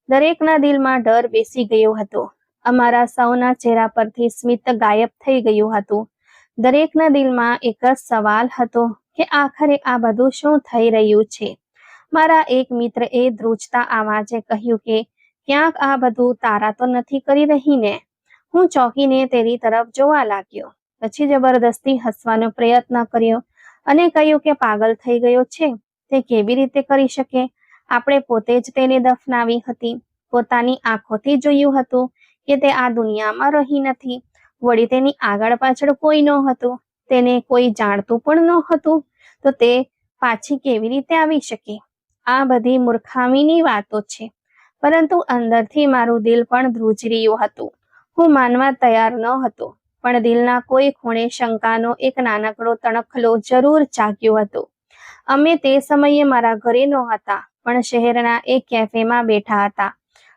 દરેકના દિલમાં ડર બેસી ગયો હતો. અમારા સૌના ચહેરા પરથી સ્મિત ગાયબ થઈ ગયું હતું. દરેકના દિલમાં એક જ સવાલ હતો કે આખરે આ બધું શું થઈ રહ્યું છે. મારા એક મિત્રએ ધ્રુજતા અવાજે કહ્યું કે ક્યાંક આ બધું તારા તો નથી કરી રહી ને? હું ચોંકીને તેની તરફ જોવા લાગ્યો. પછી જબરદસ્તી હસવાનો પ્રયત્ન કર્યો અને કહ્યું કે પાગલ થઈ ગયો છે. તે કેવી રીતે કરી શકે? આપણે પોતે જ તેને દફનાવી હતી. પોતાની આંખોથી જોયું હતું કે તે આ દુનિયામાં રહી નથી. વળી તેની આગળ પાછળ કોઈ ન હતું. તેને કોઈ જાણતું પણ ન હતું. તો તે પાછી કેવી રીતે આવી શકે? આ બધી મૂર્ખામીની વાતો છે. પરંતુ અંદરથી મારું દિલ પણ ધ્રુજી રહ્યું હતું. હું માનવા તૈયાર ન હતો, પણ દિલના કોઈ ખૂણે શંકાનો એક નાનકડો તણખલો જરૂર જાગ્યો હતો. અમે તે સમયે મારા ઘરે નહોતા, પણ શહેરના એક કેફેમાં બેઠા હતા.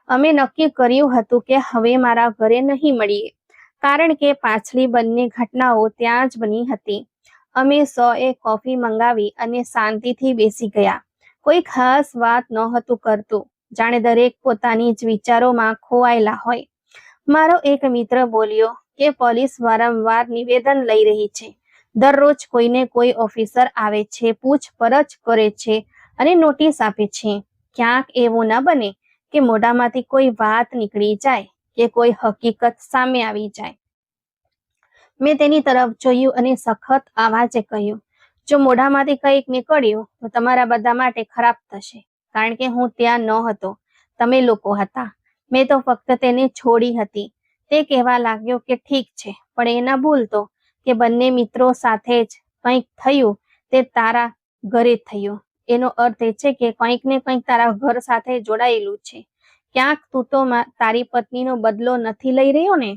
અમે નક્કી કર્યું હતું કે હવે મારા ઘરે નહીં મળીએ, કારણ કે પાછલી બંને ઘટનાઓ ત્યાં જ બની હતી. અમે 100 કોફી મંગાવી અને શાંતિથી બેસી ગયા. કોઈ ખાસ વાત નહોતું કરતું, જાણે દરેક પોતાની જ વિચારોમાં ખોવાયેલા હોય. મારો એક મિત્ર બોલ્યો કે પોલીસ વારંવાર નિવેદન લઈ રહી છે. દરરોજ કોઈને કોઈ ઓફિસર આવે છે, પૂછપરછ કરે છે અને નોટિસ આપે છે. ક્યાંક એવું ન બને કે મોઢામાંથી કોઈ વાત નીકળી જાય કે કોઈ હકીકત સામે આવી જાય. મેં તેની તરફ જોયું અને સખત અવાજે કહ્યું, જો મોઢામાંથી કંઈક નીકળ્યું તો તમારા બધા માટે ખરાબ થશે, કારણ કે હું ત્યાં નહોતો, તમે લોકો હતા. મેં તો ફક્ત તેને છોડી હતી. તે કહેવા લાગ્યો કે ઠીક છે, પણ એ ન ભૂલતો કે બંને મિત્રો સાથે જ કંઈક થયું તે તારા ઘરે થયું. એનો અર્થ એ છે કે કંઈક ને કંઈક તારા ઘર સાથે જોડાયેલું છે. ક્યાંક તું તો તારી પત્નીનો બદલો નથી લઈ રહ્યો ને?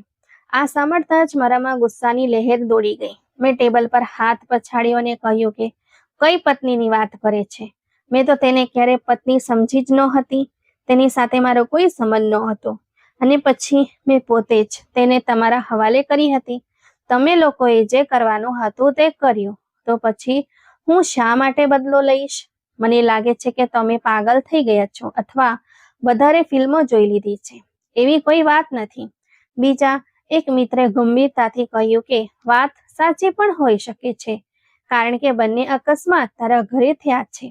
આ સાંભળતા જ મારામાં ગુસ્સાની લહેર દોડી ગઈ. મેં ટેબલ પર હાથ પછાડ્યો અને કહ્યું કે કઈ પત્નીની વાત કરે છે? મેં તો તેને ક્યારે પત્ની સમજી જ નહોતી. તેની સાથે મારો કોઈ સંબંધ નહોતો. અને પછી મેં પોતે જ તેને તમારા હવાલે કરી હતી. તમે લોકોએ જે કરવાનું હતું તે કર્યું. તો પછી હું શા માટે બદલો લઈશ? મને લાગે છે કે તમે પાગલ થઈ ગયા છો અથવા વધારે ફિલ્મો જોઈ લીધી છે. એવી કોઈ વાત નથી. બીજા એક મિત્રે ગંભીરતાથી કહ્યું કે વાત સાચી પણ હોઈ શકે છે, કારણ કે બંને અકસ્માત તારા ઘરે થયા છે.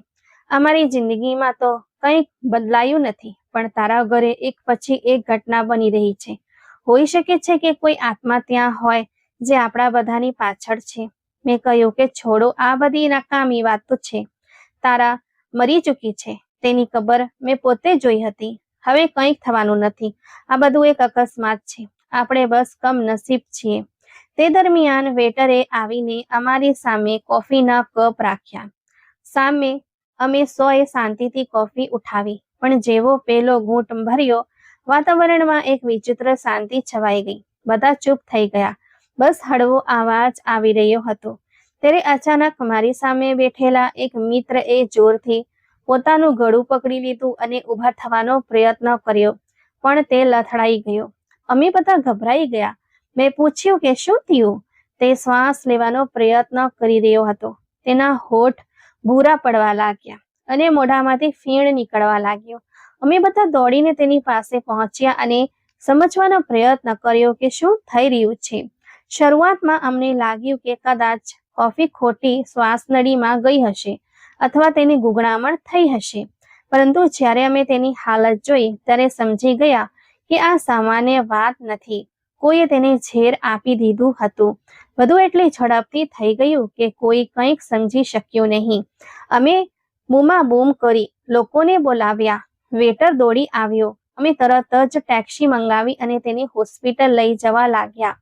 અમારી જિંદગીમાં તો કંઈ બદલાયું નથી, પણ તારા ઘરે એક પછી એક ઘટના બની રહી છે. હોઈ શકે છે કે કોઈ આત્મા ત્યાં હોય જે આપણા બધાની પાછળ છે. મેં કહ્યું કે છોડો આ બધી નકામી વાતો છે. તારા મરી ચૂકી છે, તેની કબર મેં પોતે જોઈ હતી. હવે કંઈક થવાનું નથી. આ બધું એક અકસ્માત છે. આપણે બસ કમનસીબ છીએ. તે દરમિયાન વેટરે આવીને અમારી સામે કોફીના કપ રાખ્યા. સામે અમે 100 શાંતિથી કોફી ઉઠાવી, પણ જેવો પેલો ઘૂંટ ભર્યો, વાતાવરણમાં એક વિચિત્ર શાંતિ છવાઈ ગઈ. બધા ચૂપ થઈ ગયા. બસ હળવો અવાજ આવી રહ્યો હતો. ત્યારે અચાનક મારી સામે બેઠેલા એક મિત્રએ જોરથી પોતાનું ગળું પકડી લીધું અને ઊભા થવાનો પ્રયત્ન કર્યો, પણ તે લથડાઈ ગયો. અમે બધા ગભરાઈ ગયા. મેં પૂછ્યું કે શું થયું? તે શ્વાસ લેવાનો પ્રયત્ન કરી રહ્યો હતો. તેના હોઠ ભૂરા પડવા લાગ્યા અને મોઢામાંથી ફીણ નીકળવા લાગ્યો. અમે બધા દોડીને તેની પાસે પહોંચ્યા અને સમજવાનો પ્રયત્ન કર્યો કે શું થઈ રહ્યું છે. શરૂઆતમાં અમને લાગ્યું કે કદાચ કોફી ખોટી શ્વાસનળીમાં ગઈ હશે અથવા તેની ગુંગળામણ થઈ હશે, પરંતુ જ્યારે અમે તેની હાલત જોઈ ત્યારે સમજી ગયા કે આ સામાન્ય વાત નથી. કોઈએ તેને ઝેર આપી દીધું હતું. બધું એટલી ઝડપથી થઈ ગયું કે કોઈ કંઈક સમજી શક્યું નહીં. અમે બૂમાબૂમ કરી, લોકોને બોલાવ્યા, વેટર દોડી આવ્યો. અમે તરત જ ટેક્સી મંગાવી અને તેને હોસ્પિટલ લઈ જવા લાગ્યા.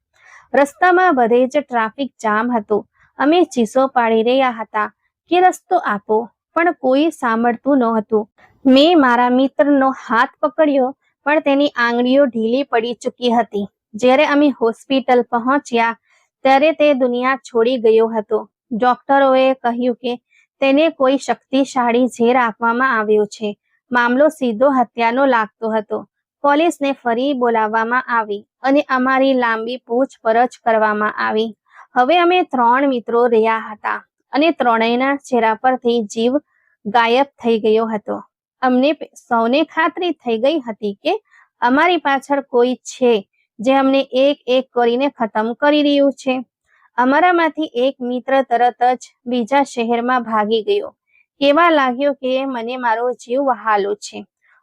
રસ્તામાં બધે જ ટ્રાફિક જામ હતો. અમે ચીસો પાડી રહ્યા હતા કે રસ્તો આપો, પણ કોઈ સાંભળતું નહોતું. મેં મારા મિત્રનો હાથ પકડ્યો, પણ તેની આંગળીઓ ઢીલી પડી ચૂકી હતી. જ્યારે અમે હોસ્પિટલ પહોંચ્યા ત્યારે તે દુનિયા છોડી ગયો હતો. ડોક્ટરોએ કહ્યું કે તેને કોઈ શક્તિશાળી ઝેર આપવામાં આવ્યો છે. મામલો સીધો હત્યાનો લાગતો હતો. પોલીસને ફરી બોલાવવામાં આવી અને અમારી લાંબી પૂછપરછ કરવામાં આવી. હવે અમે 3 મિત્રો રહ્યા હતા અને ત્રણેયના ચહેરા પરથી જીવ ગાયબ થઈ ગયો હતો. અમને સૌને ખાતરી થઈ ગઈ હતી કે અમારી પાછળ કોઈ છે જે અમને એક એક કરીને ખતમ કરી રહ્યું છે. અમારામાંથી એક મિત્ર તરત જ બીજા શહેરમાં ભાગી ગયો. કેવા લાગ્યો કે મને મારો જીવ વહાલો છે,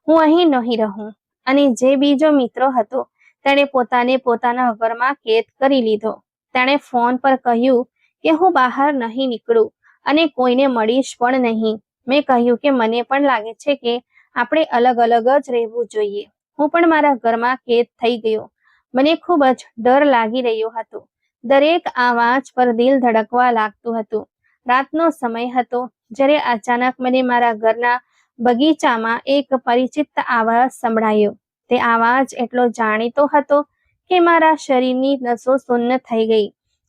હું અહીં નહીં રહું. અને જે બીજો મિત્ર હતો તેણે પોતાને પોતાના ઘરમાં કેદ કરી લીધો. તેણે ફોન પર કહ્યું કે હું બહાર નહીં નીકળું અને કોઈને મળીશ પણ નહીં. મેં કહ્યું કે મને પણ લાગે છે કે આપણે અલગ અલગ જ રહેવું જોઈએ. હું પણ મારા ઘરમાં કેદ થઈ ગયો. મને ખૂબ જ ડર લાગી રહ્યો હતો. દરેક અવાજ પર દિલ ધડકવા લાગતું હતું. રાતનો સમય હતો જ્યારે અચાનક મને મારા ઘરના બગીચામાં એક પરિચિત અવાજ સંભળાયો. તે અવાજ એટલો જાણીતો હતો કે મારા શરીરની નસો શૂન્ય થઈ ગઈ.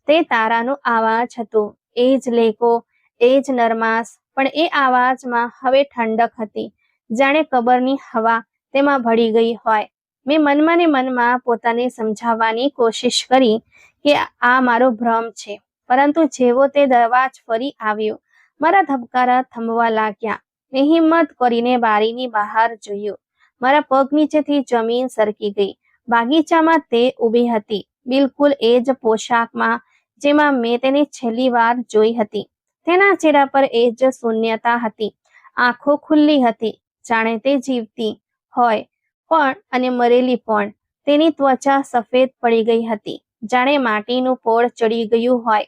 તે તારાનો અવાજ હતો. એ જ લેકો, એ જ નરમાશ, પણ એ અવાજમાં હવે ઠંડક હતી, જાણે કબરની હવા તેમાં ભળી ગઈ હોય. મેં મનમાં ને મનમાં પોતાને સમજાવવાની કોશિશ કરી કે આ મારો ભ્રમ છે, પરંતુ જેવો તે દરવાજ ફરી આવ્યો, મારા ધબકારા થંભવા લાગ્યા. મેં હિંમત કરીને બારીની બહાર જોયું. મારા પગ નીચેથી જમીન સરકી ગઈ. બગીચામાં તે ઊભી હતી, બિલકુલ એ જ પોશાકમાં જેમાં મેં તેને છેલ્લી વાર જોઈ હતી. તેના ચહેરા પર એ જ શૂન્યતા હતી. આંખો ખુલ્લી હતી, જાણે તે જીવતી હોય પણ અને મરેલી પણ. તેની ત્વચા સફેદ પડી ગઈ હતી, જાણે માટીનું પોળ ચડી ગયું હોય.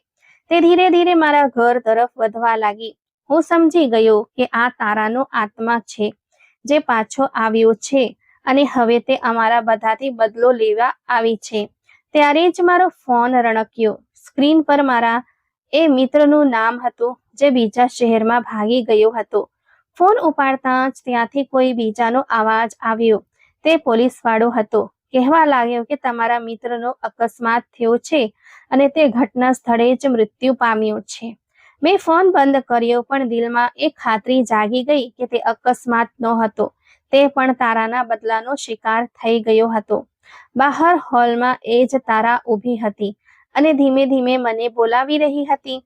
તે ધીરે ધીરે મારા ઘર તરફ વધવા લાગી. હું સમજી ગયો કે આ તારાનો આત્મા છે જે પાછો આવ્યો છે અને હવે તે અમારા બધાથી બદલો લેવા આવી છે. ત્યારે જ મારો ફોન રણક્યો. સ્ક્રીન પર મારા એ મિત્રનું નામ હતું જે બીજા શહેરમાં ભાગી ગયો હતો. ફોન ઉપાડતા જ ત્યાંથી કોઈ બીજાનો અવાજ આવ્યો. તે પોલીસવાળો હતો. કહેવા લાગ્યો કે તમારા મિત્રનો અકસ્માત થયો છે અને તે ઘટના સ્થળે જ મૃત્યુ પામ્યો છે. મેં ફોન બંધ કર્યો, પણ દિલમાં એક ખાતરી જાગી ગઈ કે તે અકસ્માત નહોતો. તે પણ તારાના બદલાનો શિકાર થઈ ગયો હતો. બહાર હોલમાં એ જ તારા ઊભી હતી અને ધીમે ધીમે મને બોલાવી રહી હતી.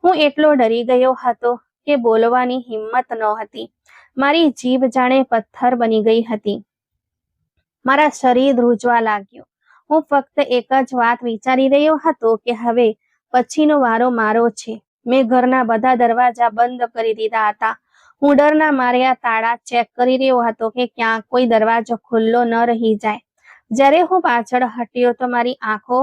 હું એટલો ડરી ગયો હતો કે બોલવાની હિંમત નહોતી. મારી જીભ જાણે પથ્થર બની ગઈ હતી. મારા શરીર ધ્રુજવા લાગ્યું. હું ફક્ત એક જ વાત વિચારી રહ્યો હતો કે હવે પછીનો વારો મારો છે. મેં ઘરના બધા દરવાજા બંધ કરી દીધા હતા. હું ડરના માર્યા તાળા ચેક કરી રહ્યો હતો કે ક્યાંક કોઈ દરવાજો ખુલ્લો ન રહી જાય. જ્યારે હું પાછળ હટ્યો તો મારી આંખો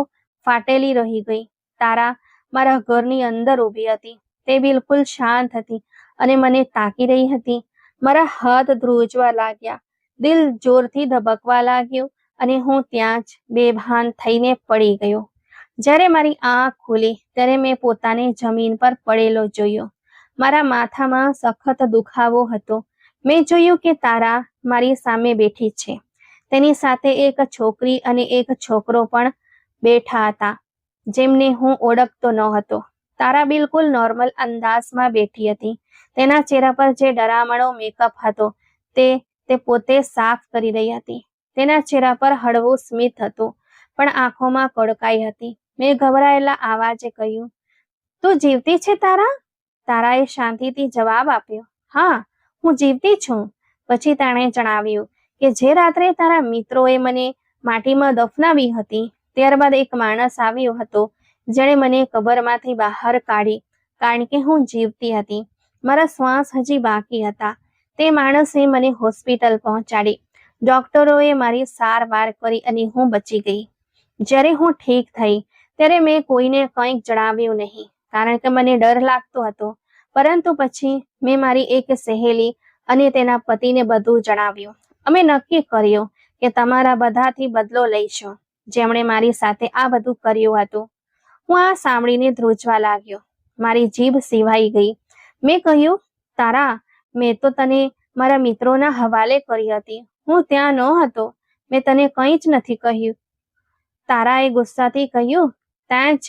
ફાટેલી રહી ગઈ. તારા મારા ઘરની અંદર ઊભી હતી. તે બિલકુલ શાંત હતી અને મને તાકી રહી હતી. મારા હાથ ધ્રુજવા લાગ્યા, દિલ જોરથી ધબકવા લાગ્યું અને હું ત્યાં જ બેભાન થઈને પડી ગયો. જ્યારે મારી આંખ ખુલી ત્યારે મેં પોતાને જમીન પર પડેલો જોયો. મારા માથામાં સખત દુખાવો હતો. મેં જોયું કે તારા મારી સામે બેઠી છે. તેની સાથે એક છોકરી અને એક છોકરો પણ બેઠા હતા જેમને હું ઓળખતો નહોતો. તારા બિલકુલ નોર્મલ અંદાજમાં બેઠી હતી. તેના ચહેરા પર જે ડરામણો મેકઅપ હતો તે પોતે સાફ કરી રહી હતી. તેના ચહેરા પર હળવું સ્મિત હતું, પણ આંખોમાં કડકાઈ હતી. મેં ગભરાયેલા અવાજે કહ્યું, તું જીવતી છે તારા? તારાએ શાંતિથી જવાબ આપ્યો, હા, હું જીવતી છું. પછી તેણે જણાવ્યું કે જે રાત્રે તારા મિત્રોએ મને માટીમાં દફનાવી હતી, ત્યારબાદ એક માણસ આવ્યો હતો જેણે મને કબરમાંથી બહાર કાઢી, કારણ કે હું જીવતી હતી, મારા શ્વાસ હજી બાકી હતા. તે માણસે મને હોસ્પિટલ પહોંચાડી. ડોક્ટરોએ મારી સારવાર કરી અને હું બચી ગઈ. જ્યારે હું ઠીક થઈ ત્યારે મેં કોઈને કંઈક જણાવ્યું નહીં, કારણ કે મને ડર લાગતો હતો. પરંતુ પછી મેં મારી એક સહેલી અને તેના પતિને બધું જણાવ્યું. અમે નક્કી કર્યું કે તમારા બધાથી બદલો લઈશું, જેમણે મારી સાથે આ બધું કર્યું હતું. હું આ સાંભળીને ધ્રુજવા લાગ્યો. મારી જીભ સિવાઈ ગઈ. મેં કહ્યું, તારા, મેં તો તને મારા મિત્રોના હવાલે કરી હતી. હું ત્યાં નહોતો. મેં તને કંઈ જ નથી કહ્યું. તારાએ ગુસ્સાથી કહ્યું, ત્યાં જ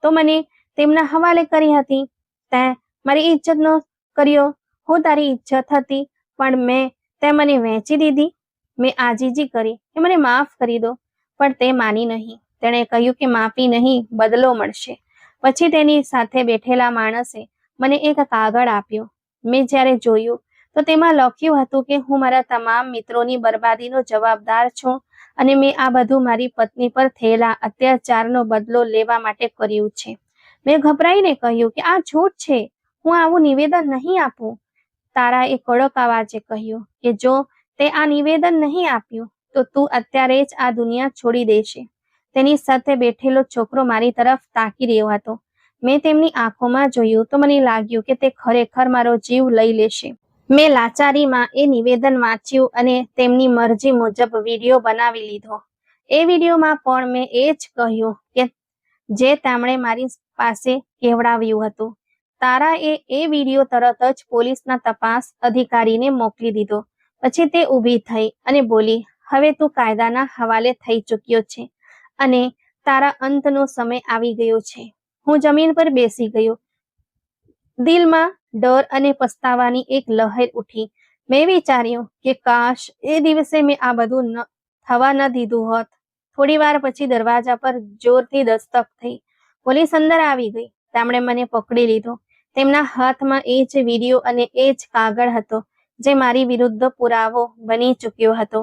તો મને તેમના હવાલે કરી હતી. તે મારી ઇજ્જત ન કર્યો. હું તારી ઇજ્જત હતી, પણ તે મને વહેંચી દીધી. મેં આજીજી કરી કે મને માફ કરી દો, પણ તે માની નહીં. તેણે કહ્યું કે માફી નહીં, બદલો મળશે. પછી તેની સાથે બેઠેલા માણસે મને એક કાગળ આપ્યું. મેં જ્યારે જોયું તો તેમાં લખ્યું હતું કે હું મારા તમામ મિત્રોની બરબાદીનો જવાબદાર છું અને મેં આ બધું મારી પત્ની પર થયેલા અત્યાચારનો બદલો લેવા માટે કર્યું છે. મેં ગભરાઈને કહ્યું કે આ જૂઠ છે, હું આવું નિવેદન નહીં આપું. તારાએ કડક અવાજે કહ્યું કે જો તે આ નિવેદન નહીં આપ્યું તો તું અત્યારે જ આ દુનિયા છોડી દેશે. તેની સાથે બેઠેલો છોકરો મારી તરફ તાકી રહ્યો હતો. મેં તેમની આંખોમાં જોયું તો મને લાગ્યું કે તે ખરેખર મારો જીવ લઈ લેશે. મેં લાચારીમાં એ નિવેદન વાંચ્યું અને તેમની મરજી મુજબ વિડીયો બનાવી લીધો. એ વિડીયોમાં પણ મેં એ જ કહ્યું કે જે તેમણે મારી પાસે કહેવડાવ્યું હતું. તારાએ એ વિડીયો તરત જ પોલીસના તપાસ અધિકારીને મોકલી દીધો. પછી તે ઊભી થઈ અને બોલી, હવે તું કાયદાના હવાલે થઈ ચૂક્યો છે અને તારા અંતનો સમય આવી ગયો છે. હું જમીન પર બેસી ગયો. દિલમાં ડર અને પસ્તાવાની એક લહેર ઉઠી. મેં વિચાર્યું કે કાશ એ દિવસે મેં આ બધું થવા ન દીધું હોત. થોડી વાર પછી દરવાજા પર જોરથી દસ્તક થઈ. પોલીસ અંદર આવી ગઈ. તેમણે મને પકડી લીધો. તેમના હાથમાં એ જ વિડીયો અને એ જ કાગળ હતો જે મારી વિરુદ્ધ પુરાવો બની ચૂક્યો હતો.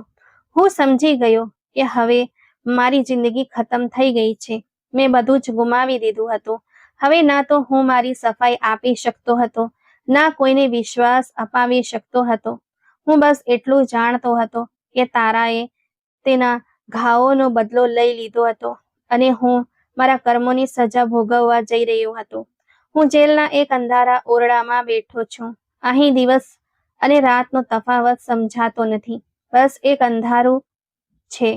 હું સમજી ગયો કે હવે મારી જિંદગી ખતમ થઈ ગઈ છે. મેં બધું જ ગુમાવી દીધું હતું. હવે ના તો હું મારી સફાઈ આપી શકતો હતો, ના કોઈને વિશ્વાસ અપાવી શકતો હતો. હું બસ એટલું જાણતો હતો કે તારાએ તેના ઘાવોનો બદલો લઈ લીધો હતો અને હું મારા કર્મોની સજા ભોગવવા જઈ રહ્યો હતો. હું જેલના એક અંધારા ઓરડામાં બેઠો છું. અહીં દિવસ અને રાતનો તફાવત સમજાતો નથી. બસ એક અંધારું છે.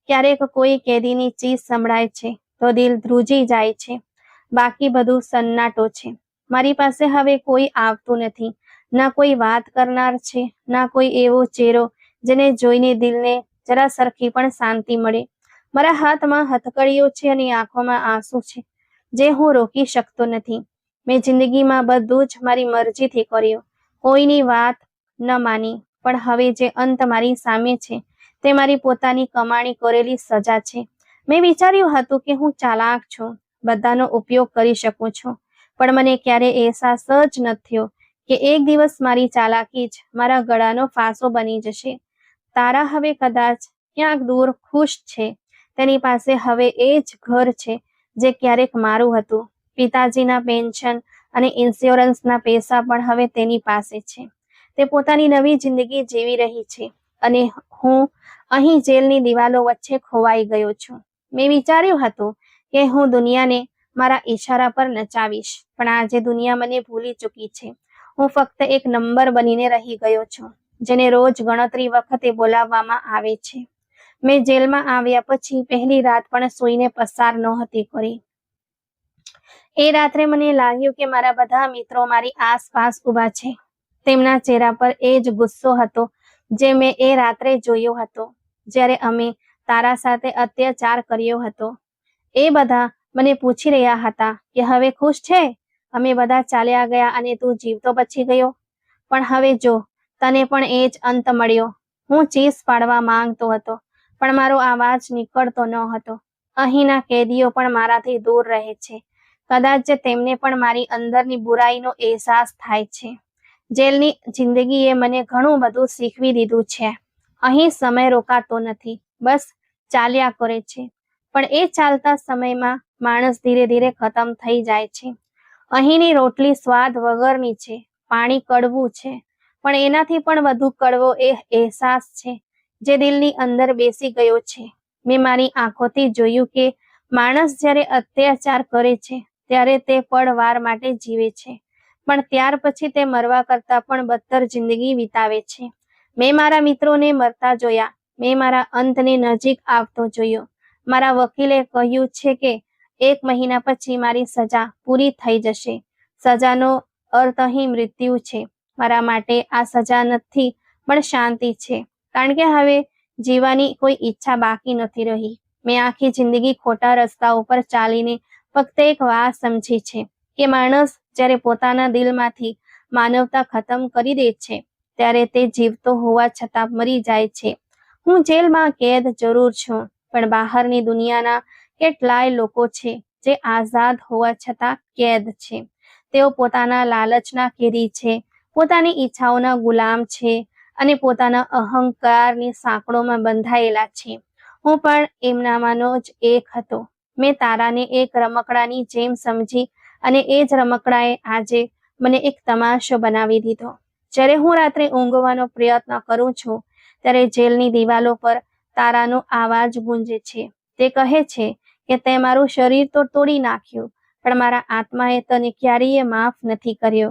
ક્યારેક કોઈ કેદીની ચીસ સંભળાય છે તો દિલ ધ્રુજી જાય છે. બાકી બધું સન્નાટો છે. મારી પાસે હવે કોઈ આવતું નથી. ના કોઈ વાત કરનાર છે, ના કોઈ એવો ચહેરો જેને જોઈને દિલને જરા સરખી પણ શાંતિ મળે. મારા હાથમાં હથકડીઓ છે અને આંખોમાં આંસુ છે જે હું રોકી શકતો નથી. મેં જિંદગીમાં બધું જ મારી મરજીથી કર્યું. કોઈની વાત ન માની. પણ હવે જે અંત મારી સામે છે તે મારી પોતાની કમાણી કરેલી સજા છે. મેં વિચાર્યું હતું કે હું ચાલાક છું, બધાનો ઉપયોગ કરી શકું છું, પણ મને ક્યારે અહેસાસ જ ન થયો કે એક દિવસ મારી ચાલાકી જ મારા ગળાનો ફાંસો બની જશે. તારા હવે કદાચ ક્યાંક દૂર ખુશ છે. તેની પાસે હવે એ જ ઘર છે જે ક્યારેક મારું હતું. પિતાજીના પેન્શન અને ઇન્સ્યોરન્સના પૈસા પણ હવે તેની પાસે છે. તે પોતાની નવી જિંદગી જીવી રહી છે અને હું અહીં જેલની દિવાલો વચ્ચે ખોવાઈ ગયો છું. મેં વિચાર્યું હતું કે હું દુનિયાને મારા ઈશારા પર નચાવીશ, પણ આજે દુનિયા મને ભૂલી ચૂકી છે. હું ફક્ત એક નંબર બનીને રહી ગયો છું જેને રોજ ગણતરી વખતે બોલાવવામાં આવે છે. મેં જેલમાં આવ્યા પછી પહેલી રાત પણ સૂઈને પસાર નહોતી કરી. એ રાત્રે મને લાગ્યું કે મારા બધા મિત્રો મારી આસપાસ ઊભા છે. તેમના ચહેરા પર એ જ ગુસ્સો હતો જે મેં એ રાત્રે જોયો હતો જ્યારે અમે તારા સાથે અત્યાચાર કર્યો હતો. એ બધા મને પૂછી રહ્યા હતા કે હવે ખુશ છે? અમે બધા ચાલ્યા ગયા અને તું જીવતો બચી ગયો. પણ હવે જો તને પણ એ જ અંત મળ્યો. હું ચીસ પાડવા માંગતો હતો પણ મારો અવાજ નીકળતો ન હતો. અહીંના કેદીઓ પણ મારાથી દૂર રહે છે. કદાચ તેમને પણ મારી અંદરની બુરાઈનો અહેસાસ થાય છે. જેલની જિંદગીએ મને ઘણું બધું શીખવી દીધું છે. અહીં સમય રોકાતો નથી, બસ ચાલ્યા કરે છે. પણ એ ચાલતા સમયમાં માણસ ધીરે ધીરે ખતમ થઈ જાય છે. અહીંની રોટલી સ્વાદ વગરની છે, પાણી કડવું છે, પણ એનાથી પણ વધુ કડવો એ અહેસાસ છે જે દિલની અંદર બેસી ગયો છે. મેં મારી આંખોથી જોયું કે માણસ જ્યારે અત્યાચાર કરે છે ત્યારે તે પળવાર માટે જીવે છે, પણ ત્યાર પછી તે મરવા કરતા પણ બદતર જિંદગી વિતાવે છે. મેં મારા મિત્રોને મરતા જોયા, મેં મારા અંતને નજીક આવતો જોયો. મારા વકીલે કહ્યું છે કે 1 મહિના પછી મારી સજા પૂરી થઈ જશે. સજાનો અર્થ અહીં મૃત્યુ છે. મારા માટે આ સજા નથી પણ શાંતિ છે, કારણ કે હવે જીવવાની કોઈ ઈચ્છા બાકી નથી રહી. મેં આખી જિંદગી ખોટા રસ્તા ઉપર ચાલીને ફક્ત એક વાત સમજી છે કે માણસ જ્યારે પોતાના દિલમાંથી માનવતા ખતમ કરી દે છે ત્યારે તે જીવતો હોવા છતાં મરી જાય છે. હું જેલમાં કેદ જરૂર છું, પણ બહારની દુનિયાના કેટલાય લોકો છે જે આઝાદ હોવા છતાં કેદ છે. તેઓ પોતાના લાલચના કેદી છે, પોતાની ઈચ્છાઓના ગુલામ છે અને પોતાના અહંકારની સાંકળોમાં બંધાયેલા છે. હું પણ એમનામાંનો જ એક હતો. મેં તારાને એક રમકડાની જેમ સમજી અને એ જ રમકડાએ આજે મને એક તમાશો બનાવી દીધો. જ્યારે હું રાત્રે ઊંઘવાનો પ્રયત્ન કરું છું ત્યારે જેલની દિવાલો પર તારાનો અવાજ ગુંજે છે. તે કહે છે કે તે મારું શરીર તો તોડી નાખ્યું, પણ મારા આત્માએ તને ક્યારેય માફ નથી કર્યો.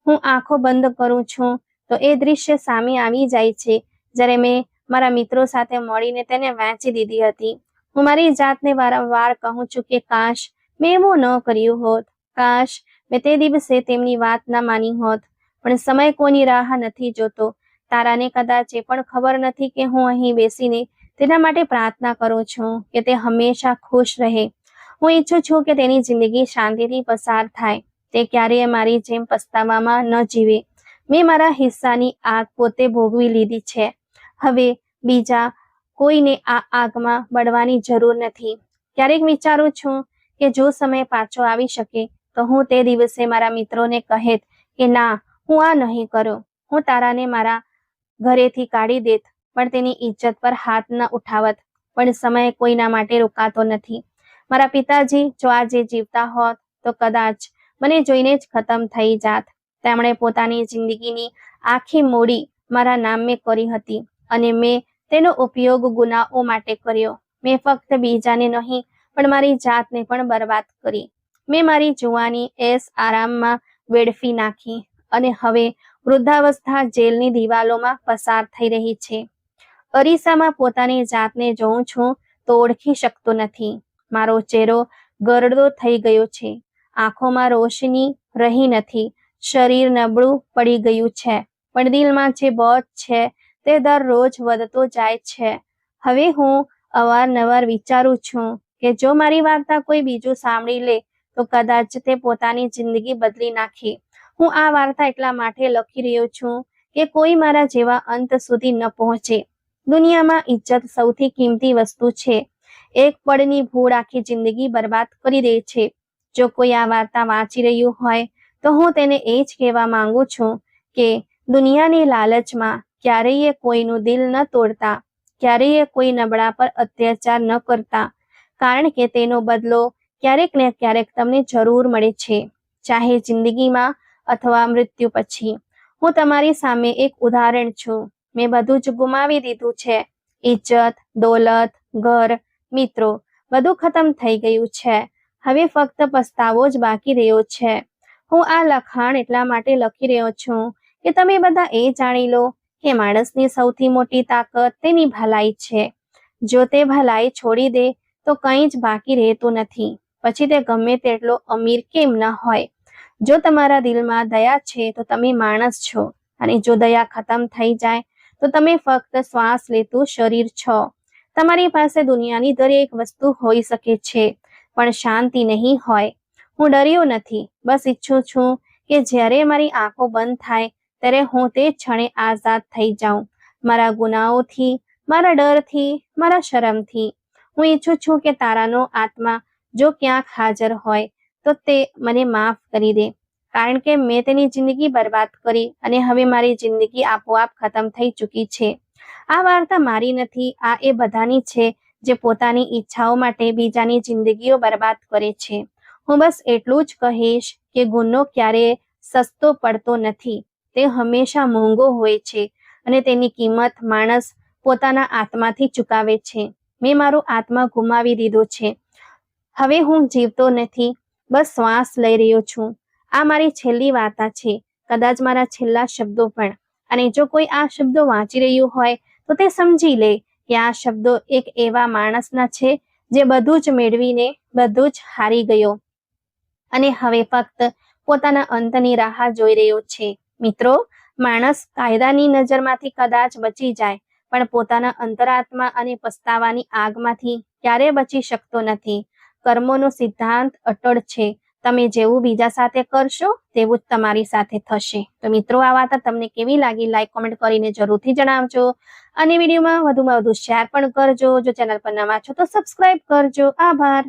હું આંખો બંધ કરું છું તો એ દૃશ્ય સામે આવી જાય છે જ્યારે મેં મારા મિત્રો સાથે મળીને તેને વહેંચી દીધી હતી. હું મારી જાતને વારંવાર કહું છું કે કાશ મેં એવું ન કર્યું હોત, કાશ મેં તે દિવસે તેમની વાત ન માની હોત. પણ સમય કોઈની રાહ નથી જોતો. તારાને કદાચ એ પણ ખબર નથી કે હું અહીં બેસીને તેના માટે પ્રાર્થના કરું છું કે તે હંમેશા ખુશ રહે. હું ઈચ્છું છું કે તેની જિંદગી શાંતિથી પસાર થાય, તે ક્યારેય મારી જેમ પસ્તાવામાં ન જીવે. મેં મારા હિસ્સાની આગ પોતે ભોગવી લીધી છે. હવે બીજા કોઈને આ આગમાં બળવાની જરૂર નથી. ક્યારેક વિચારું છું કે જો સમય પાછો આવી શકે તો હું તે દિવસે મારા મિત્રોને કહેત કે ના, હું આ નહીં કરું. હું તારાને મારા ઘરેથી કાઢી દેત, પણ તેની ઇજ્જત પર હાથ ન ઉઠાવત. પણ સમય કોઈના માટે રોકાતો નથી. મારા પિતાજી જો આજે જીવતા હોત તો કદાચ મને જોઈને જ ખતમ થઈ જાત. તેમણે પોતાની જિંદગીની આખી મૂડી મારા નામે કરી હતી અને મેં તેનો ઉપયોગ ગુનાઓ માટે કર્યો. મેં ફક્ત બીજાને નહીં પણ મારી જાતને પણ બરબાદ કરી. મેં મારી જુવાની એશ આરામમાં વેડફી નાખી અને હવે વૃદ્ધાવસ્થા જેલની દિવાલોમાં પસાર થઈ રહી છે. અરીસામાં પોતાની જાતને જોઉં છું તો ઓળખી શકતો નથી. મારો ચહેરો ગરડો થઈ ગયો છે, આંખોમાં રોશની રહી નથી, શરીર નબળું પડી ગયું છે, પણ દિલમાં જે બોજ છે તે દરરોજ વધતો જાય છે. હવે હું અવારનવાર વિચારું છું કે જો મારી વાર્તા કોઈ બીજું સાંભળી લે તો કદાચ તે પોતાની જિંદગી બદલી નાખે. હું આ વાર્તા એટલા માટે લખી રહ્યો છું કે કોઈ મારા જેવા અંત સુધી ન પહોંચે. દુનિયામાં ઇજ્જત સૌથી કિંમતી વસ્તુ છે. એક પળની ભૂલ આખી જિંદગી બરબાદ કરી દે છે. જો કોઈ આ વાર્તા વાંચી રહ્યું હોય તો હું તેને એ જ કહેવા માંગુ છું કે દુનિયાની લાલચમાં ક્યારેય કોઈનું દિલ ન તોડતા, ક્યારેય કોઈ નબળા પર અત્યાચાર ન કરતા, કારણ કે તેનો બદલો ક્યારેક ને ક્યારેક તમને જરૂર મળે છે, ચાહે જિંદગીમાં અથવા મૃત્યુ પછી. હું તમારી સામે એક ઉદાહરણ છું. મેં બધું જ ગુમાવી દીધું છે. ઇજ્જત, દોલત, ઘર, મિત્રો, બધું ખતમ થઈ ગયું છે. હવે ફક્ત પસ્તાવો જ બાકી રહ્યો છે. હું આ લખાણ એટલા માટે લખી રહ્યો છું કે તમે બધા એ જાણી લો કે માણસની સૌથી મોટી તાકાત તેની ભલાઈ છે. જો તે ભલાઈ છોડી દે તો કંઈ જ બાકી રહેતું નથી, પછી તે ગમે તેટલો અમીર કેમ ન હોય. જો તમારા દિલમાં દયા છે તો તમે માણસ છો, અને જો દયા ખતમ થઈ જાય તો તમે ફક્ત શ્વાસ લેતું શરીર છો. તમારી પાસે દુનિયાની દરેક વસ્તુ હોઈ શકે છે, પણ શાંતિ નહીં હોય. હું ડર્યો નથી, બસ ઈચ્છું છું કે જ્યારે મારી આંખો બંધ થાય ત્યારે હું તે ક્ષણે આઝાદ થઈ જાઉં. મારા ગુનાઓથી, મારા ડરથી, મારા શરમથી. હું ઈચ્છું છું કે તારાનો આત્મા જો ક્યાંક હાજર હોય તો તે મને માફ કરી દે, કારણ કે મેં તેની જિંદગી બરબાદ કરી અને હવે મારી જિંદગી આપોઆપ ખતમ થઈ ચૂકી છે. આ વાર્તા મારી નથી, આ એ બધાની છે જે પોતાની ઈચ્છાઓ માટે બીજાની જિંદગીઓ બરબાદ કરે છે. હું બસ એટલું જ કહીશ કે ગુનો ક્યારેય સસ્તો પડતો નથી, તે હંમેશા મોંઘો હોય છે અને તેની કિંમત માણસ પોતાના આત્માથી ચૂકવે છે. મેં મારો આત્મા ગુમાવી દીધો છે. હવે હું જીવતો નથી, બસ શ્વાસ લઈ રહ્યો છું. આ મારી છેલ્લી વાર્તા છે, કદાચ મારા છેલ્લા શબ્દો પણ. અને જો કોઈ આ શબ્દો વાંચી રહ્યું હોય તો તે સમજી લે કે આ શબ્દો એક એવા માણસના છે જે બધું જ મેળવીને બધું જ હારી ગયો અને હવે ફક્ત પોતાના અંતની રાહ જોઈ રહ્યો છે. મિત્રો, માણસ કાયદાની નજરમાંથી કદાચ બચી જાય, પણ પોતાના અંતરાત્મા અને પસ્તાવાની આગમાંથી ક્યારેય બચી શકતો નથી. કર્મોનો સિદ્ધાંત અટળ છે. તમે જેવું બીજા સાથે કરશો તેવું જ તમારી સાથે થશે. તો મિત્રો, આ વાર્તા તમને કેવી લાગી? લાઈક કોમેન્ટ કરીને જરૂરથી જણાવજો અને વિડીયોમાં વધુમાં વધુ શેર પણ કરજો. જો ચેનલ પર નવા છો તો સબસ્ક્રાઇબ કરજો. આભાર.